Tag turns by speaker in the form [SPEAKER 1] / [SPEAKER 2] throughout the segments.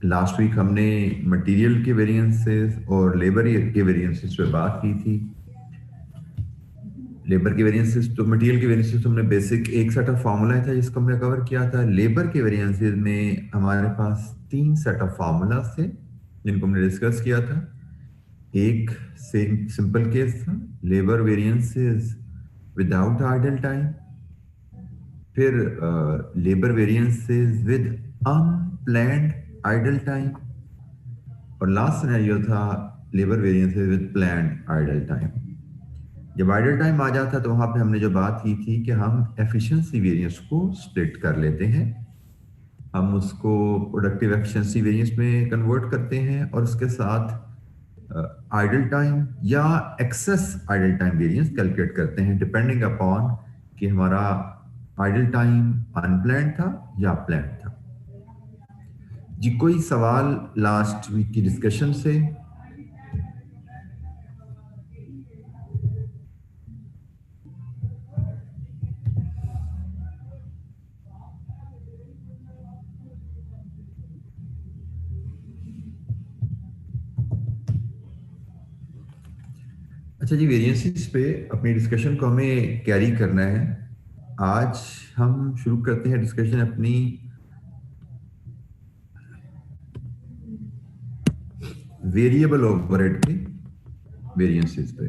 [SPEAKER 1] Last week हमने material के variances और लेबर के वेरिएंसेस पे बात की थी। लेबर के वेरिएंसेस तो मटेरियल के वेरिएंसेस तो हमने बेसिक एक सेट ऑफ फार्मूला था जिसको हमने कवर किया था। लेबर के वेरिएंसेस में हमारे पास 3 सेट ऑफ फार्मूलाज थे जिनको हमने डिस्कस किया था। एक सिंपल केस था, labour variances without idle time, फिर labour variances with unplanned idle time, और लास्ट सिनेरियो था labour variances with planned idle time. जब आइडल टाइम आ जाता तो वहां पे हमने जो बात की थी कि हम एफिशिएंसी वेरिएंस को स्प्लिट कर लेते हैं, हम उसको प्रोडक्टिव एफिशिएंसी वेरिएंस में कन्वर्ट करते हैं और उसके साथ आइडल टाइम या excess idle time variance calculate करते हैं डिपेंडिंग अपॉन कि हमारा आइडल टाइम अनप्लैंड था या प्लैंड था। जी कोई सवाल लास्ट वीक की डिस्कशन से? अच्छा जी, वेरिएंसेस पे अपनी डिस्कशन को हमें कैरी करना है। आज हम शुरू करते हैं डिस्कशन अपनी वेरिएबल ओवरहेड के वेरिएंसेस पे।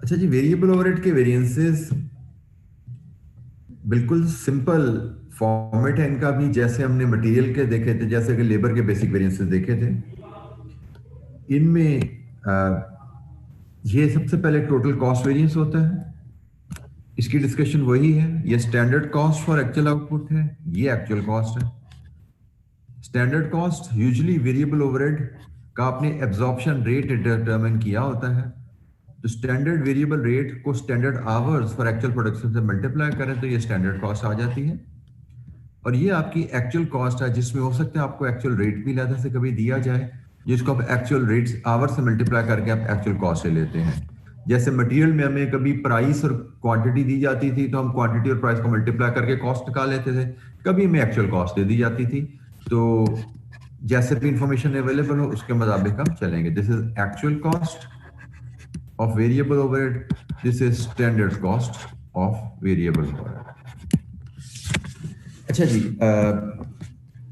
[SPEAKER 1] अच्छा जी, वेरिएबल ओवरहेड के वेरिएंसेस बिल्कुल सिंपल फॉर्मेट है इनका भी, जैसे हमने मटेरियल के देखे थे, जैसे कि लेबर के बेसिक वेरिएंसेस देखे थे। इनमें ये सबसे पहले टोटल कॉस्ट वेरिएंस होता है, इसकी डिस्कशन वही है। ये standard cost for actual output है, ये एक्चुअल कॉस्ट है। Standard cost usually variable overhead का आपने एब्जॉर्प्शन रेट डिटरमाइन किया होता है, तो स्टैंडर्ड वेरिएबल रेट को standard hours for actual production से मल्टीप्लाई करें तो ये स्टैंडर्ड कॉस्ट आ जाती है। और ये आपकी एक्चुअल कॉस्ट है, जिसमें हो सकता है आपको एक्चुअल रेट भी अलग से कभी दिया जाए, जिसको आप एक्चुअल रेट्स आवर से मल्टीप्लाई करके आप एक्चुअल कॉस्ट ले लेते हैं। जैसे मटेरियल में हमें कभी प्राइस और क्वांटिटी दी जाती थी तो हम क्वांटिटी और प्राइस को मल्टीप्लाई करके कॉस्ट निकाल लेते थे, कभी हमें एक्चुअल कॉस्ट दे दी जाती थी। तो जैसे भी इंफॉर्मेशन अवेलेबल हो उसके मुताबिक हम चलेंगे। This is actual cost of variable overhead, this is standard cost of variable overhead. अच्छा जी,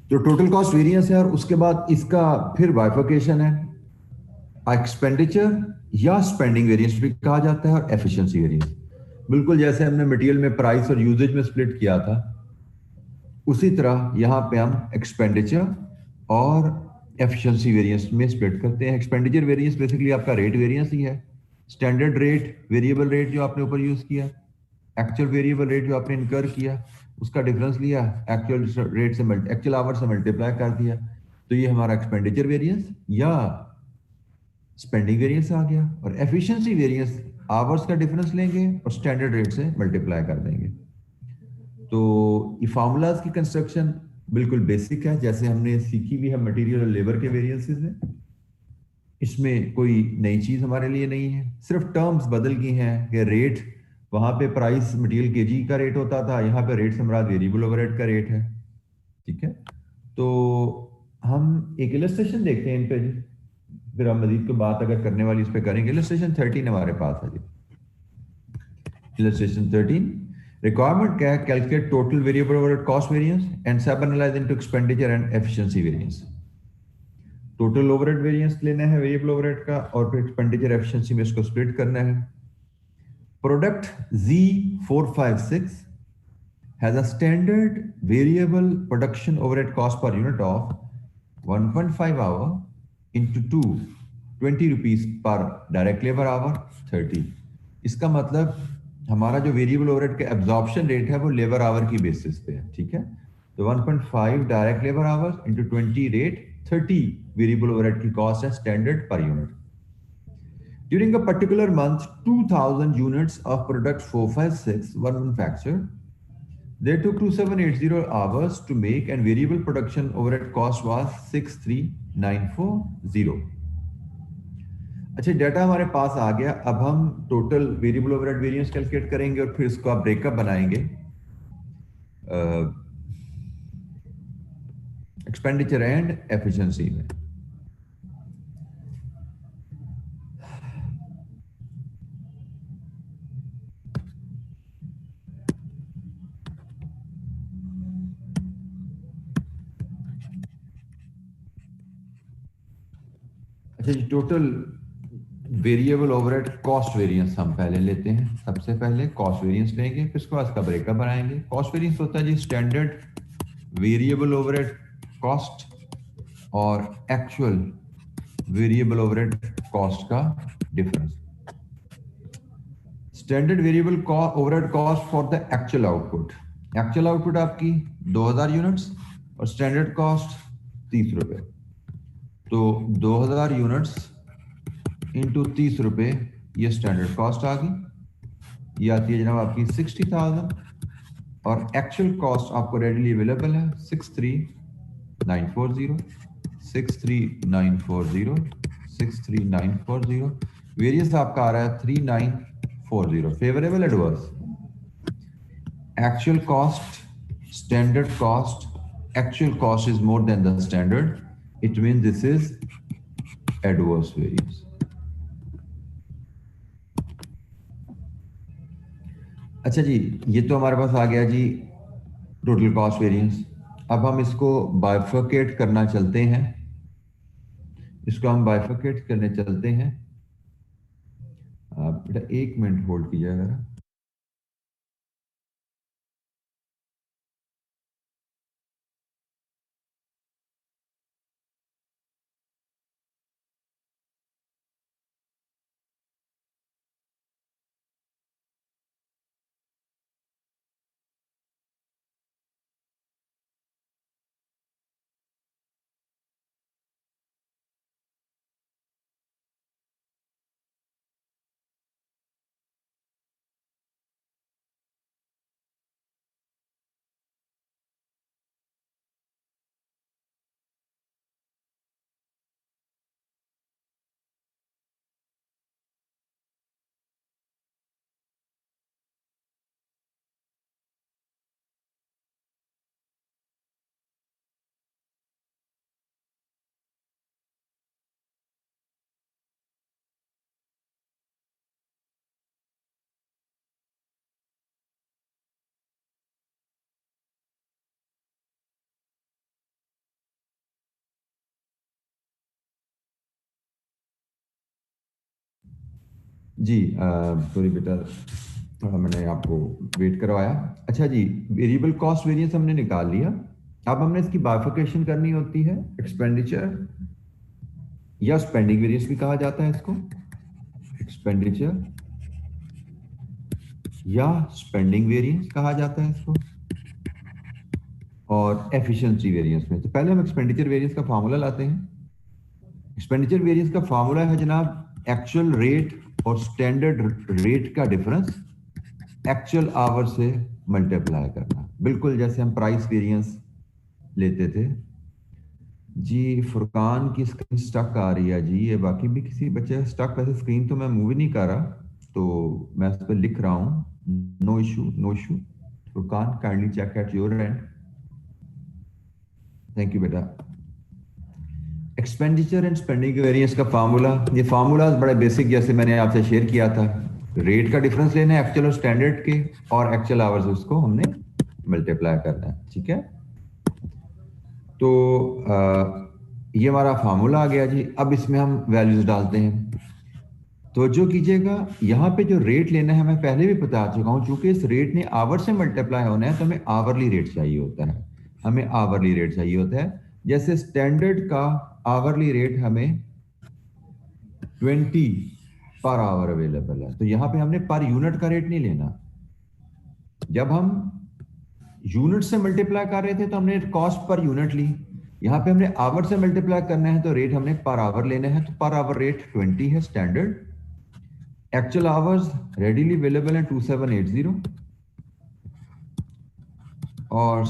[SPEAKER 1] तो टोटल कॉस्ट वेरिएंस है और उसके बाद इसका फिर बाइफर्केशन है, एक्सपेंडिचर या स्पेंडिंग वेरिएंस भी कहा जाता है, और एफिशिएंसी वेरिएंस। बिल्कुल जैसे हमने मटेरियल में प्राइस और यूजेज में स्प्लिट किया था, उसी तरह यहां पे हम एक्सपेंडिचर और एफिशिएंसी वेरिएंस में स्प्लिट करते हैं। एक्सपेंडिचर वेरिएंस बेसिकली आपका रेट वेरिएंस ही है, स्टैंडर्ड रेट, वेरिएबल रेट जो आपने ऊपर यूज किया, एक्चुअल वेरिएबल रेट जो आपने इनकर किया, उसका डिफरेंस लिया, एक्चुअल रेट से एक्चुअल आवर से मल्टीप्लाई कर दिया, तो ये हमारा एक्सपेंडिचर वेरिएंस या स्पेंडिंग वेरिएंस आ गया। और एफिशिएंसी वेरिएंस आवर्स का डिफरेंस लेंगे और स्टैंडर्ड रेट से मल्टीप्लाई कर देंगे। तो ये फार्मूलाज की कंस्ट्रक्शन बिल्कुल बेसिक है, जैसे हमने सीखी भी है मटेरियल और लेबर के वेरिएंसेस में। इसमें कोई नई चीज हमारे लिए नहीं है, सिर्फ टर्म्स बदल गई हैं कि रेट, वहां पे प्राइस मटेरियल केजी का रेट होता था, यहाँ पे रेट से मुराद वेरिएबल ओवरहेड का रेट है। ठीक है, तो हम एक इलस्ट्रेशन देखते हैं इन पे जी, फिर हम मजीद को बात अगर करने वाली इस पे करेंगे। इलस्ट्रेशन 13 हमारे पास है जी। इलस्ट्रेशन 13, रिक्वायरमेंट क्या है? Calculate total variable overhead cost variance and sub analyse into expenditure and efficiency variance. Total overhead variance लेना है वेरिएबल ओवरहेड का, और फिर एक्सपेंडिचर एफिशिएंसी में इसको स्प्लिट करना है। Product Z456 has a standard variable production overhead cost per unit of 1.5 hour into 2, 20 rupees per direct labor hour 30। इसका मतलब हमारा जो वेरिएबल ओवरहेड का एब्जॉर्प्शन रेट है वो लेबर आवर की बेसिस पे है। ठीक है, तो 1.5 direct labour our into 20 rate 30 variable overhead की कॉस्ट है standard per unit. During a particular month, 2,000 units of product 456 were manufactured. They took 2780 hours to make and variable production overhead cost was 63940। अच्छा, data हमारे पास आ गया। अब हम total variable overhead variance calculate करेंगे और फिर इसको आप ब्रेकअप बनाएंगे। एक्सपेंडिचर एंड एफिशिएंसी में। अच्छा जी, total variable overhead cost variance हम पहले लेते हैं। सबसे पहले कॉस्ट वेरिएंस लेंगे, फिर उसके बाद इसका ब्रेकअप बनाएंगे। कॉस्ट वेरिएंस होता है जी स्टैंडर्ड वेरिएबल ओवरहेड कॉस्ट और एक्चुअल वेरिएबल ओवरहेड कॉस्ट का difference. Standard variable overhead cost for the actual output. Actual output आपकी 2000 यूनिट्स और स्टैंडर्ड कॉस्ट 30 रुपए। तो 2000 यूनिट्स इंटू 30 रुपए, ये स्टैंडर्ड कॉस्ट आ गई। ये आती है जनाब आपकी 60,000 और एक्चुअल कॉस्ट आपको रेडीली अवेलेबल है 63940, 63940, 63940। वेरियंस आपका आ रहा है 3940। Favourable adverse? Actual cost, standard cost, actual cost is more than the standard, it mean this is adverse variance. अच्छा जी, ये तो हमारे पास आ गया जी टोटल कॉस्ट वेरिएंस। अब हम इसको बाइफरकेट करना चलते हैं। इसको हम बाइफरकेट करने चलते हैं। बेटा 1 मिनट होल्ड कीजिएगा। जी सॉरी बेटा, थोड़ा मैंने आपको वेट करवाया। अच्छा जी, वेरिएबल कॉस्ट वेरिएंस हमने निकाल लिया। अब हमने इसकी बाइफरकेशन करनी होती है। एक्सपेंडिचर या स्पेंडिंग वेरिएंस भी कहा जाता है इसको, एक्सपेंडिचर या स्पेंडिंग वेरिएंस कहा जाता है इसको, और एफिशिएंसी वेरिएंस में। तो पहले हम एक्सपेंडिचर वेरिएंस का फार्मूला लाते हैं। एक्सपेंडिचर वेरिएंस का फार्मूला है जनाब एक्चुअल रेट और स्टैंडर्ड रेट का डिफरेंस एक्चुअल आवर से मल्टीप्लाई करना, बिल्कुल जैसे हम प्राइस वेरिएंस लेते थे। जी फुरकान की स्क्रीन स्टक आ रही है जी, ये बाकी भी किसी बच्चे स्टक, वैसे स्क्रीन तो मैं मूव नहीं कर रहा, तो मैं इस पर लिख रहा हूँ। No issue, no issue. Furqan kindly check at your end. Thank you बेटा। एक्सपेंडिचर एंड स्पेंडिंग वेरिएंस का फार्मूला, ये फार्मूला बड़े बेसिक जैसे मैंने आपसे शेयर किया था। रेट का डिफरेंस लेना है एक्चुअल और स्टैंडर्ड के, और एक्चुअल आवर्स उसको हमने मल्टीप्लाई करना है। ठीक है, तो ये हमारा फार्मूला आ गया जी। अब इसमें हम वैल्यूज डालते हैं। तो जो कीजिएगा, यहाँ पे जो रेट लेना है मैं पहले भी बता चुका हूँ, चूंकि इस रेट ने आवर से मल्टीप्लाई होना है तो हमें आवरली रेट चाहिए होता है। हमें आवरली रेट चाहिए होता है। जैसे स्टैंडर्ड का आवरली रेट हमें 20 पर आवर अवेलेबल है, तो यहाँ पे हमने पर यूनिट का रेट नहीं लेना। जब हम यूनिट से मल्टीप्लाई कर रहे थे तो हमने कॉस्ट पर यूनिट ली। यहाँ पे हमने आवर से मल्टीप्लाई करना है तो रेट हमने पर आवर लेना है, तो पर आवर रेट 20 है standard. Actual hours readily available है 2780, और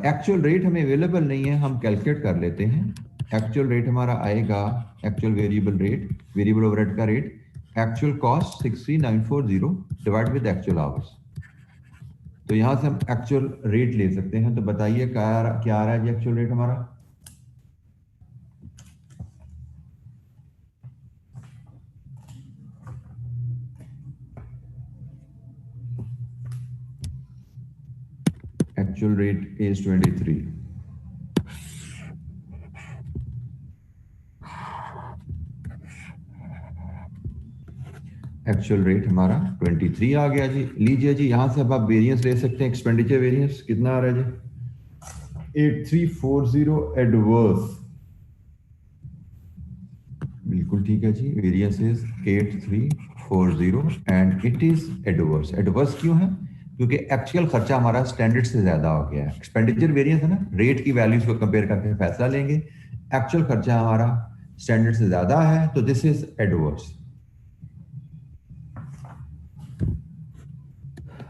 [SPEAKER 1] एक्चुअल रेट हमें अवेलेबल नहीं है, हम कैलकुलेट कर लेते हैं। एक्चुअल रेट हमारा आएगा, actual variable rate, variable overhead का rate, actual cost 63940 divide with actual hours. तो यहां से हम एक्चुअल रेट ले सकते हैं। तो बताइए क्या आ रहा है जी एक्चुअल रेट हमारा? Actual rate is 23। Actual rate हमारा 23 आ गया जी। लीजिए जी, यहां से अब आप वेरिएंस ले सकते हैं। एक्सपेंडिचर वेरिएंस कितना आ रहा है जी? 8340 एडवर्स। बिल्कुल ठीक है जी। Variance is 8340 and it is adverse. Adverse क्यों है? क्योंकि एक्चुअल खर्चा हमारा स्टैंडर्ड से ज्यादा हो गया है। एक्सपेंडिचर वेरिएंस है ना, रेट की वैल्यूज को कंपेयर करके फैसला लेंगे। एक्चुअल खर्चा हमारा स्टैंडर्ड से ज्यादा है, तो दिस इज एडवर्स।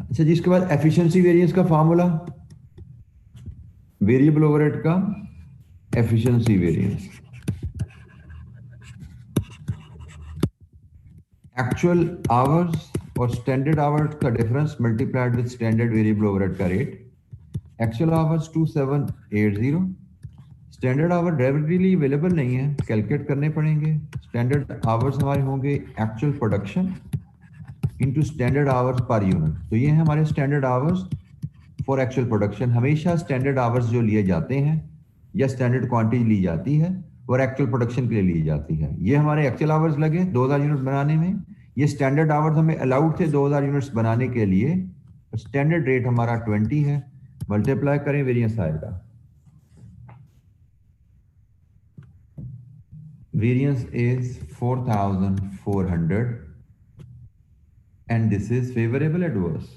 [SPEAKER 1] अच्छा जी, इसके बाद एफिशिएंसी वेरिएंस का फार्मूला, वेरिएबल ओवरहेड का एफिशिएंसी वेरिएंस, एक्चुअल आवर्स और स्टैंडर्ड आवर्स का difference multiplied with standard variable overhead का rate. Actual hours 2780, standard hour directly available नहीं है, कैलकुलेट करने पड़ेंगे। स्टैंडर्ड आवर्स हमारे होंगे actual production into standard hours per unit. तो ये है हमारे standard hours for actual production. हमेशा स्टैंडर्ड आवर्स जो लिए जाते हैं या स्टैंडर्ड क्वांटिटी ली जाती है और एक्चुअल प्रोडक्शन के लिए ली जाती है। ये हमारे एक्चुअल आवर्स लगे 2000 यूनिट बनाने में। ये स्टैंडर्ड आवर्स हमें अलाउड थे 2000 यूनिट्स बनाने के लिए। स्टैंडर्ड रेट हमारा 20 है, मल्टीप्लाई करें, वेरिएंस आएगा। Variance is 4400 and this is favorable adverse.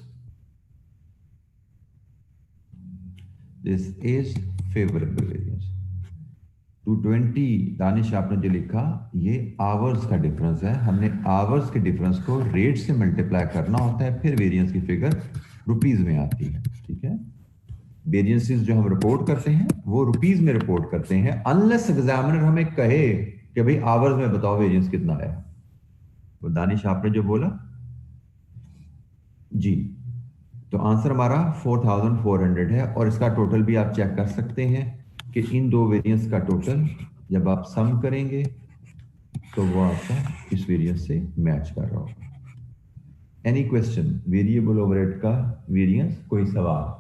[SPEAKER 1] This is favorable variance. 220 Danish आपने जो लिखा ये आवर्स का डिफरेंस है। हमने आवर्स के डिफरेंस को रेट से मल्टीप्लाई करना होता है, फिर वेरिएंस की फिगर रुपीज में आती है। ठीक है, वेरिएंसेस जो हम रिपोर्ट करते हैं वो रुपीज में रिपोर्ट करते हैं, अनलेस एग्जामिनर हमें कहे कि भाई आवर्स में बताओ वेरिएंस कितना है। तो दानिश आपने जो बोला जी, तो आंसर हमारा 4400 है। और इसका टोटल भी आप चेक कर सकते हैं कि इन दो वेरिएंस का टोटल जब आप सम करेंगे तो वो आपका इस वेरिएंस से मैच कर रहा होगा। एनी क्वेश्चन वेरिएबल ओवरहेड का वेरिएंस, कोई सवाल?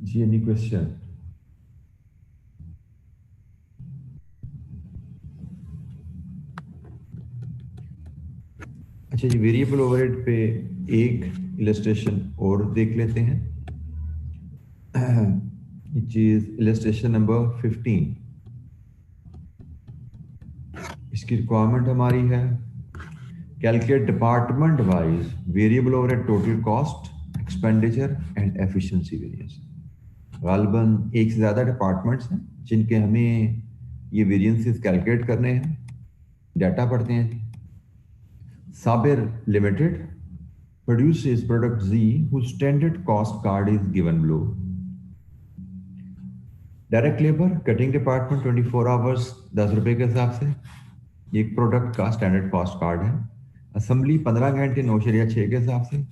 [SPEAKER 1] जी, एनी क्वेश्चन? अच्छा जी, वेरिएबल ओवरहेड पे एक इलस्ट्रेशन और देख लेते हैं। Is illustration number 15। इसकी रिक्वायरमेंट हमारी है calculate department wise variable overhead total cost expenditure and efficiency variance. गालिबन एक से ज़्यादा डिपार्टमेंट्स हैं जिनके हमें ये वेरिएंसेस कैलकुलेट करने हैं। डाटा पढ़ते हैं। Sabir limited produces product Z whose standard cost card is given below. Direct labour cutting department 24 hours 10 रुपए के हिसाब से एक प्रोडक्ट का स्टैंडर्ड कॉस्ट कार्ड है। असेंबली 15 घंटे 9.6 के हिसाब से।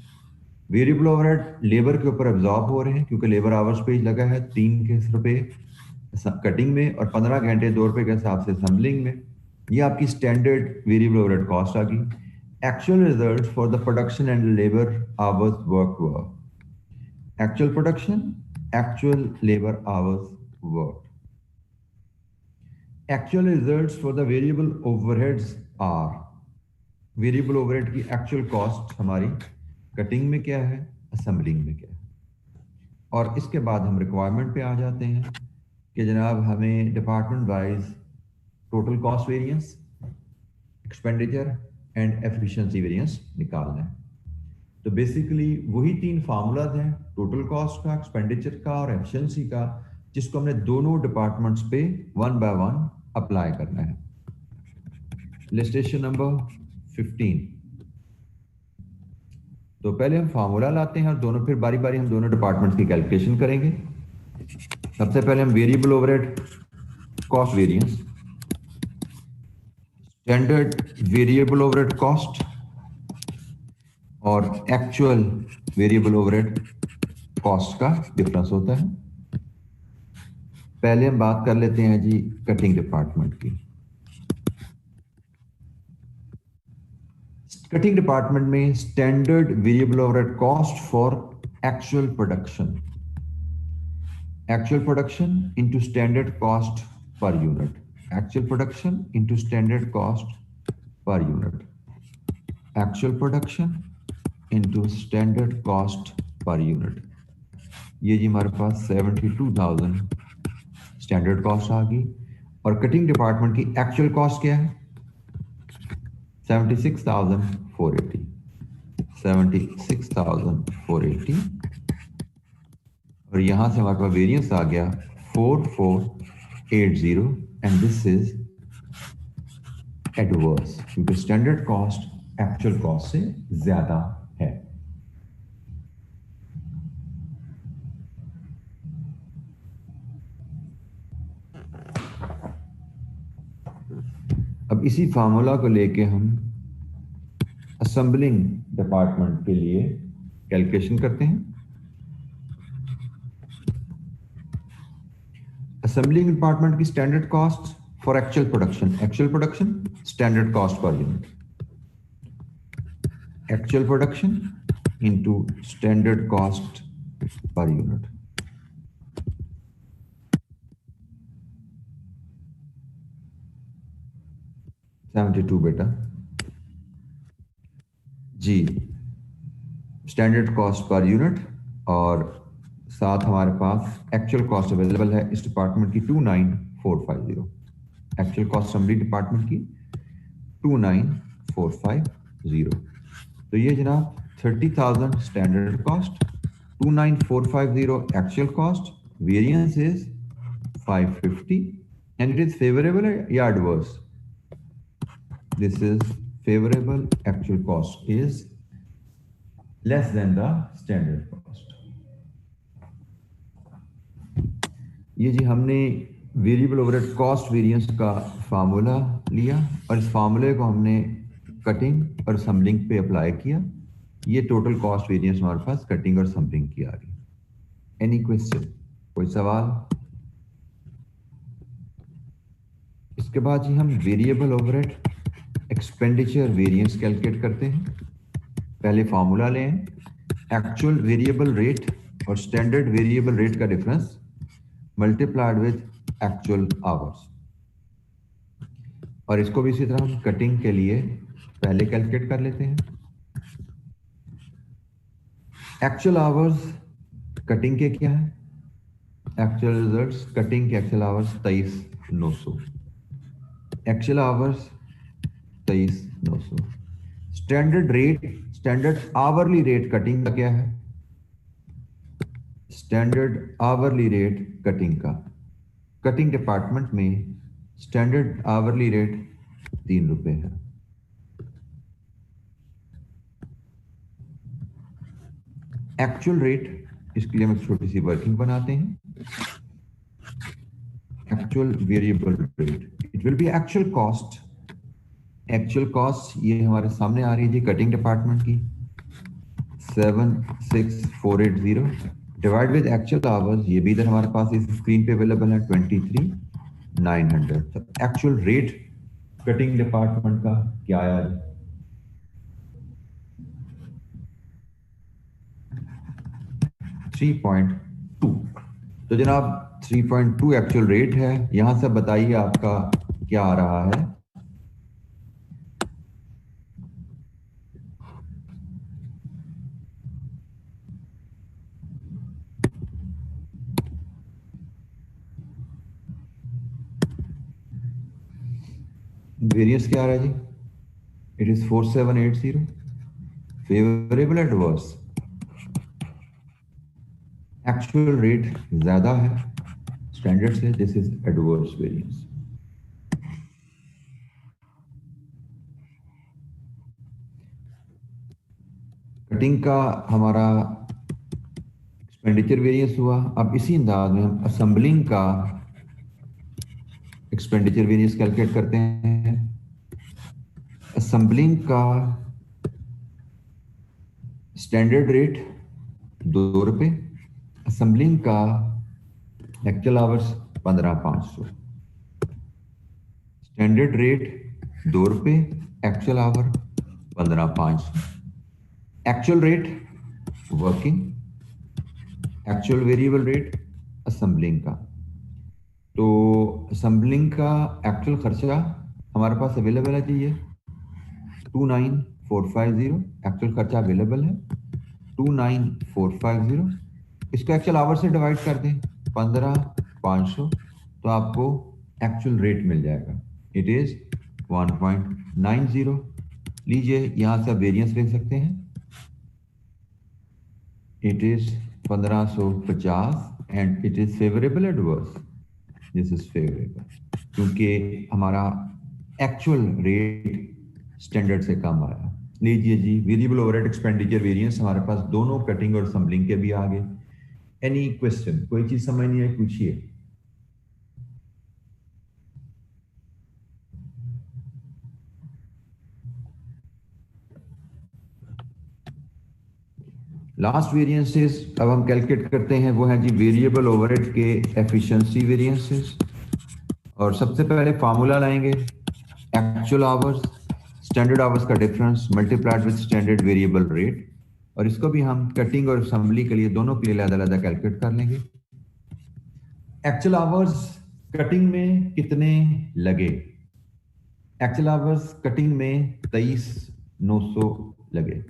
[SPEAKER 1] वेरिएबल ओवरहेड लेबर के ऊपर एब्जॉर्ब हो रहे हैं क्योंकि लेबर आवर्स पेज लगा है 3 रुपए कटिंग में और 15 घंटे 2 रुपए के हिसाब से असेंबलिंग में। ये आपकी स्टैंडर्ड वेरिएबल ओवरहेड कॉस्ट आ गई। Actual result for the production and labour hours worked were. Actual production, actual labour hours work. Actual results for the variable overheads are. Variable overhead की एक्चुअल कॉस्ट हमारी cutting में क्या है, assembling में क्या है। और इसके बाद हम रिक्वायरमेंट पे आ जाते हैं कि जनाब हमें department wise total cost variance, expenditure and efficiency variance निकालना है। तो बेसिकली वही तीन फार्मूलाज हैं, टोटल कॉस्ट का, एक्सपेंडिचर का और एफिशिएंसी का, जिसको हमने दोनों डिपार्टमेंट्स पे वन बाय वन अप्लाई करना है। Illustration number 15। तो पहले हम फार्मूला लाते हैं और दोनों फिर बारी बारी हम दोनों डिपार्टमेंट्स की कैलकुलेशन करेंगे। सबसे पहले हम variable overhead cost variance, standard variable overhead cost और एक्चुअल वेरिएबल ओवरहेड कॉस्ट का डिफरेंस होता है। पहले हम बात कर लेते हैं जी कटिंग डिपार्टमेंट की। कटिंग डिपार्टमेंट में standard variable overhead cost for actual production, actual production into standard cost per unit, actual production into standard cost per unit, actual production into standard cost per unit। ये जी हमारे पास 72,000 standard cost आ गई और cutting department की actual cost क्या है 76,480, 76,480 और यहां से हमारे पास वेरिएंस आ गया 4480 एंड दिस इज एडवर्स क्योंकि स्टैंडर्ड कॉस्ट एक्चुअल कॉस्ट से ज्यादा है। अब इसी फार्मूला को लेके हम असेंबलिंग डिपार्टमेंट के लिए कैलकुलेशन करते हैं। असेंबलिंग डिपार्टमेंट की standard cost for actual production standard cost per unit, actual production into standard cost per unit. बेटा जी, स्टैंडर्ड कॉस्ट पर यूनिट और साथ हमारे पास एक्चुअल कॉस्ट अवेलेबल है इस डिपार्टमेंट की 29450, एक्चुअल कॉस्ट असेंबली डिपार्टमेंट की 29450। तो ये जनाब 30,000 standard cost, 29450 actual cost, variance is 550 and it is favourable या adverse. This is favourable, actual cost is less than the standard cost. ये जी हमने वेरिएबल ओवरहेड कॉस्ट वेरिएंस का फार्मूला लिया और इस फार्मूले को हमने कटिंग और असेंबलिंग पे अप्लाई किया। ये टोटल कॉस्ट वेरिएंस हमारे पास कटिंग और असेंबलिंग की आ गई। एनी क्वेश्चन, कोई सवाल? इसके बाद जी हम variable overhead expenditure variance calculate करते हैं। पहले फार्मूला लें, एक्चुअल वेरिएबल रेट और स्टैंडर्ड वेरिएबल रेट का difference multiplied with actual hours. और इसको भी इसी तरह हम कटिंग के लिए पहले कैलकुलेट कर लेते हैं। एक्चुअल आवर्स कटिंग के क्या है, एक्चुअल रिजल्ट्स कटिंग के actual hours 23,900, actual hours 23,900। Standard rate, standard hourly rate cutting का क्या है, स्टैंडर्ड आवरली रेट कटिंग का, कटिंग डिपार्टमेंट में स्टैंडर्ड आवरली रेट 3 रुपए है। एक्चुअल रेट, इसके लिए हम एक छोटी सी वर्किंग बनाते हैं। Actual variable rate, it will be actual cost, actual cost ये हमारे सामने आ रही है जी कटिंग डिपार्टमेंट की 76480 डिवाइड विद एक्चुअल आवर्स, ये भी इधर हमारे पास इस स्क्रीन पे अवेलेबल है 23,900। तो एक्चुअल रेट कटिंग डिपार्टमेंट का क्या आया जी 3.2। तो जनाब 3.2 एक्चुअल रेट है। यहां से बताइए आपका क्या आ रहा है, वेरिएंस क्या आ रहा है जी, it is 4780, favourable adverse, actual rate ज्यादा है स्टैंडर्ड से, this is adverse variance. Cutting का हमारा एक्सपेंडिचर वेरिएंस हुआ। अब इसी अंदाज में हम असेंबलिंग का एक्सपेंडिचर वेरिएंस कैलकुलेट करते हैं। असेंबलिंग का स्टैंडर्ड रेट 2 रुपये, असेंबलिंग का एक्चुअल आवर्स 15,500। स्टैंडर्ड रेट 2 रुपये, actual our 15,500। Actual rate working, actual variable rate assembling का। तो असेंबलिंग का एक्चुअल खर्चा हमारे पास अवेलेबल है जी, ये 29,450 एक्चुअल खर्चा अवेलेबल है 29,450। इसको एक्चुअल आवर से डिवाइड कर दें 15,500, तो आपको एक्चुअल रेट मिल जाएगा। It is 1.90। लीजिए यहां से आप वेरिएंस देख सकते हैं, it is 1550 and it is favourable adverse, this is favourable, क्योंकि हमारा एक्चुअल रेट स्टैंडर्ड से कम आया। लीजिए जी, वेरिएबल ओवरहेड एक्सपेंडिचर वेरिएंस हमारे पास दोनों कटिंग और असेंबलिंग के भी आ गए। एनी क्वेश्चन, कोई चीज समझ नहीं आई पूछिए। लास्ट वेरिएंसेस अब हम कैलकुलेट करते हैं, वो है जी वेरिएबल ओवरहेड के एफिशिएंसी वेरिएंसेस। और सबसे पहले फार्मूला लाएंगे, एक्चुअल आवर्स स्टैंडर्ड आवर्स का difference multiplied with standard variable rate, और इसको भी हम कटिंग और असेंबली के लिए दोनों के लिए अलग-अलग कैलकुलेट कर लेंगे। एक्चुअल आवर्स कटिंग में कितने लगे? एक्चुअल आवर्स कटिंग में 23,900 लगे।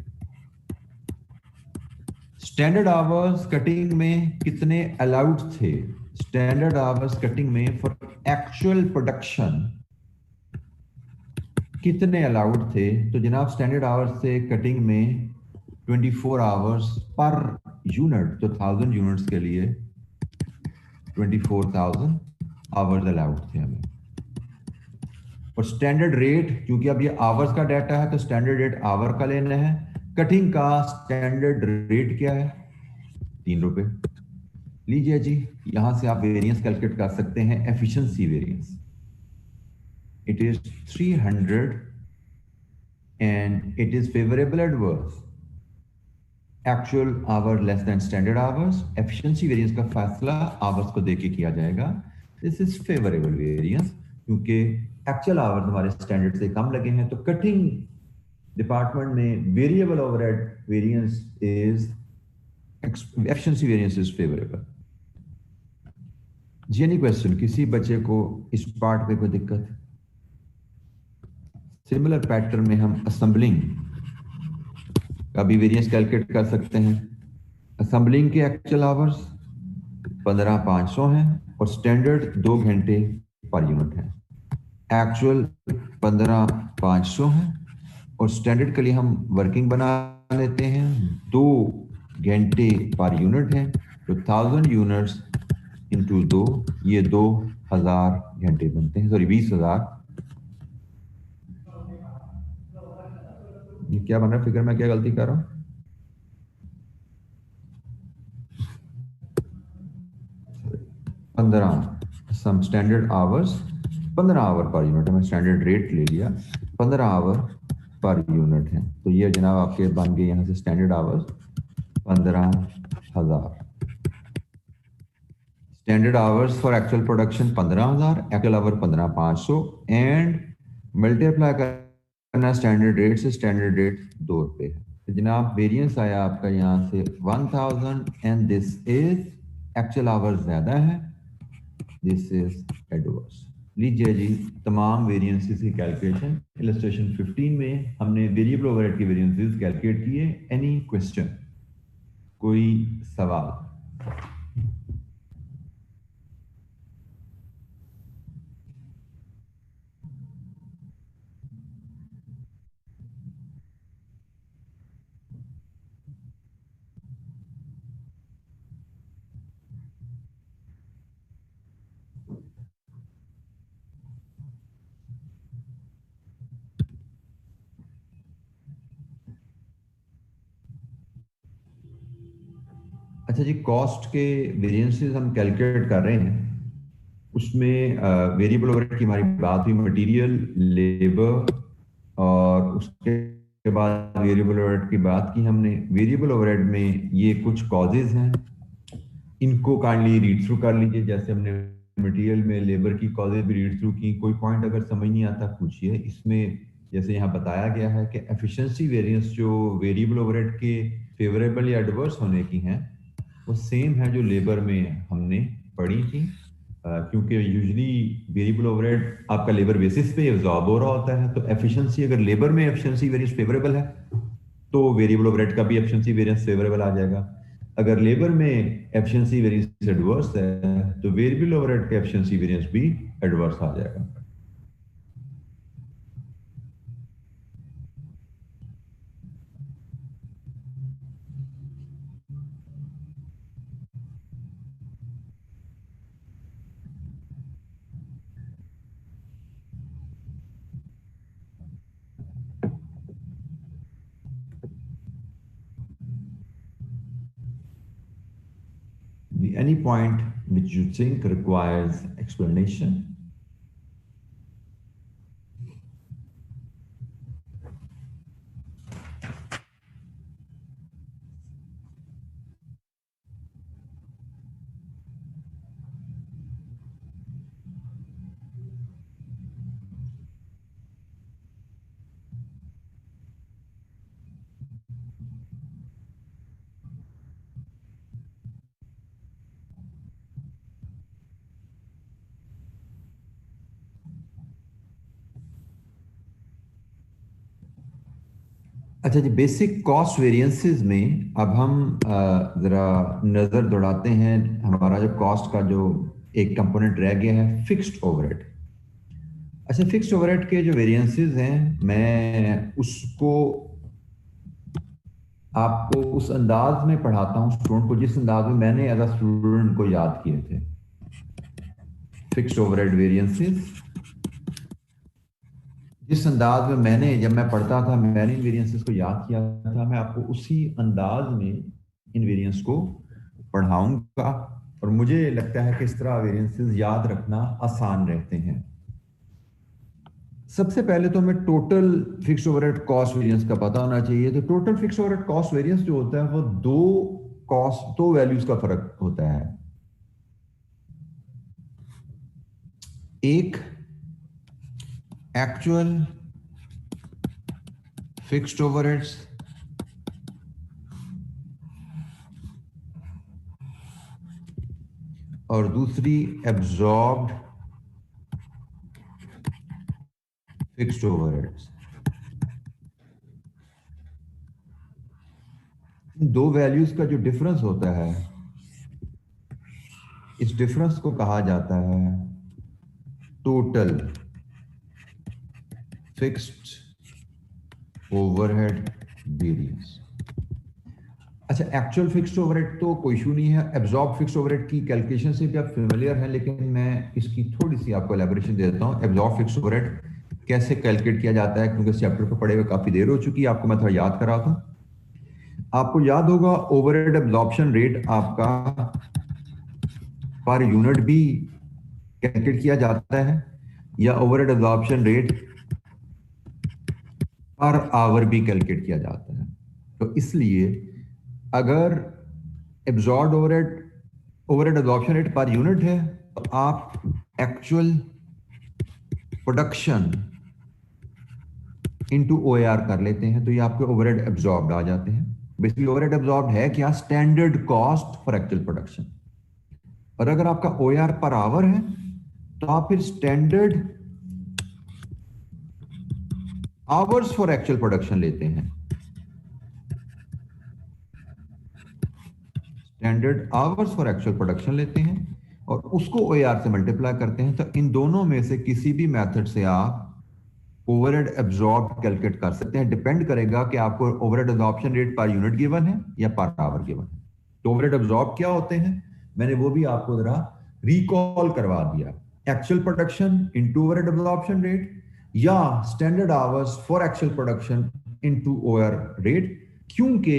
[SPEAKER 1] स्टैंडर्ड आवर्स कटिंग में कितने अलाउड थे? स्टैंडर्ड आवर्स कटिंग में फॉर एक्चुअल प्रोडक्शन कितने अलाउड थे? तो जनाब स्टैंडर्ड आवर्स से कटिंग में 24 आवर्स पर यूनिट, तो 1000 यूनिट्स के लिए 24,000 आवर्स अलाउड थे हमें। और स्टैंडर्ड रेट, क्योंकि अब ये आवर्स का डाटा है तो स्टैंडर्ड रेट आवर का लेना है। कटिंग का स्टैंडर्ड रेट क्या है? 3 रुपए। लीजिए जी, यहां से आप वेरिएंस कैलकुलेट कर सकते हैं, efficiency variance. It is 300 and it is favourable adverse, actual hour less than standard hours. Efficiency variance का फैसला आवर्स को देके किया जाएगा। दिस इज फेवरेबल वेरिएंस, क्योंकि एक्चुअल आवर्स हमारे स्टैंडर्ड से कम लगे हैं। तो कटिंग डिपार्टमेंट में variable overhead variance is, efficiency variance is favourable. जी एनी क्वेश्चन, किसी बच्चे को इस पार्ट पे कोई दिक्कत? सिमिलर पैटर्न में हम असेंबलिंग का भी वेरिएंस कैलकुलेट कर सकते हैं। असेंबलिंग के एक्चुअल आवर्स 15,500 हैं और स्टैंडर्ड 2 घंटे पर यूनिट है। एक्चुअल 15,500 है और स्टैंडर्ड के लिए हम वर्किंग बना लेते हैं, 2 घंटे पर यूनिट है, तो 1000 यूनिट्स इंटू 2, ये 2000 घंटे बनते हैं, सॉरी 20,000। ये क्या बन रहा है फिगर में, क्या गलती कर रहा हूं? Some standard hours 15 hour per unit है, मैं स्टैंडर्ड रेट ले लिया, 15 आवर पर यूनिट है, तो ये जनाब आपके बन गए यहां से standard hours 15,000। Standard hours for actual production 15,000, actual our 15,500 and multiply करना स्टैंडर्ड रेट से, स्टैंडर्ड रेट 2 रुपए है। तो जनाब वेरिएंस आया आपका यहां से 1000 and this is actual hours ज्यादा है, दिस इज एडवर्स। लीजिए जी, तमाम वेरिएंसेस की कैलकुलेशन इलस्ट्रेशन 15 में हमने वेरिएबल ओवरहेड की वेरिएंसेस कैलकुलेट किए। एनी क्वेश्चन, कोई सवाल? अच्छा जी, कॉस्ट के वेरिएंसेस हम कैलकुलेट कर रहे हैं, उसमें वेरिएबल ओवरहेड की हमारी बात हुई, मटेरियल, लेबर, और उसके बाद वेरिएबल ओवरहेड की बात की हमने। वेरिएबल ओवरहेड में ये कुछ कॉजेज हैं, इनको काइंडली रीड थ्रू कर लीजिए, जैसे हमने मटेरियल में लेबर की कॉजेज भी रीड थ्रू की। कोई पॉइंट अगर समझ नहीं आता पूछिए। इसमें जैसे यहाँ बताया गया है कि एफिशिएंसी वेरिएंस जो वेरिएबल ओवरहेड के फेवरेबल या एडवर्स होने की हैं, वो सेम है जो लेबर में हमने पढ़ी थी। क्योंकि यूजली वेरिएबल ओवरहेड आपका लेबर बेसिस पे एब्जॉर्ब हो रहा होता है, तो एफिशिएंसी, अगर लेबर में एफिशिएंसी वेरिएंस फेवरेबल है तो वेरिएबल ओवरहेड का भी एफिशिएंसी वेरिएंस फेवरेबल आ जाएगा। अगर लेबर में एफिशिएंसी वेरिएंस एडवर्स है तो वेरिएबल ओवरहेड का एफिशिएंसी वेरिएंस भी एडवर्स आ जाएगा। Any point which you think requires explanation? अच्छा जी, बेसिक कॉस्ट वेरिएंसेस में अब हम जरा नजर दौड़ाते हैं। हमारा जो कॉस्ट का जो एक कंपोनेंट रह गया है, फिक्स्ड ओवरहेड। अच्छा, फिक्स्ड ओवरहेड के जो वेरिएंसेस हैं, मैं उसको आपको उस अंदाज में पढ़ाता हूं स्टूडेंट को, जिस अंदाज में मैंने एज अ स्टूडेंट को याद किए थे। फिक्स्ड ओवरहेड वेरिएंसेस जिस अंदाज में मैंने, जब मैं पढ़ता था, मैंने इन वेरिएंसेस को याद किया था, मैं आपको उसी अंदाज में इन वेरिएंस को पढ़ाऊंगा। और मुझे लगता है कि इस तरह वेरिएंसेस याद रखना आसान रहते हैं। सबसे पहले तो हमें total fixed overhead cost variance का पता होना चाहिए। तो total fixed overhead cost variance जो होता है वो दो वैल्यूज का फर्क होता है। एक एक्चुअल फिक्स्ड ओवरहेड्स और दूसरी एब्जॉर्ब्ड फिक्स्ड ओवरहेड्स। दो वैल्यूज का जो डिफरेंस होता है, इस डिफरेंस को कहा जाता है टोटल फिक्स्ड ओवरहेड वेरिएंस। अच्छा, एक्चुअल फिक्स्ड ओवरहेड तो कोई इशू नहीं है। एब्जॉर्ब फिक्स्ड ओवरहेड की कैलकुलेशन से भी आप फेमिलियर हैं, लेकिन मैं इसकी थोड़ी सी आपको एलैबोरेशन दे देता हूं। एब्जॉर्ब फिक्स्ड ओवरहेड कैसे कैलकुलेट किया जाता है, क्योंकि इस चैप्टर को पढ़े हुए काफी देर हो चुकी है, आपको मैं थोड़ा याद करा दूं। आपको याद होगा ओवरहेड एब्जॉर्प्शन रेट आपका पर यूनिट भी कैलकुलेट किया जाता है, या overhead absorption rate per hour भी कैलकुलेट किया जाता है। तो इसलिए अगर absorb overhead absorption rate per unit है, तो आप एक्चुअल प्रोडक्शन इनटू ओएआर कर लेते हैं, तो ये आपके ओवरहेड एब्जॉर्ब्ड आ जाते हैं। बेसिकली ओवरहेड एब्जॉर्ब्ड है क्या? Standard cost for actual production. और अगर आपका ओएआर पर आवर है, तो आप फिर standard hours for actual production लेते हैं। Standard hours for actual production लेते हैं और उसको ओएआर से मल्टीप्लाई करते हैं। तो इन दोनों में से किसी भी मेथड से आप ओवरहेड एब्जॉर्ब कैलकुलेट कर सकते हैं। डिपेंड करेगा कि आपको overhead absorption rate per unit given है या पर आवर गिवन है। तो ओवरहेड एब्जॉर्ब क्या होते हैं, मैंने वो भी आपको जरा रिकॉल करवा दिया। Actual production into overhead absorption rate, या standard hours for actual production into OR rate. क्योंकि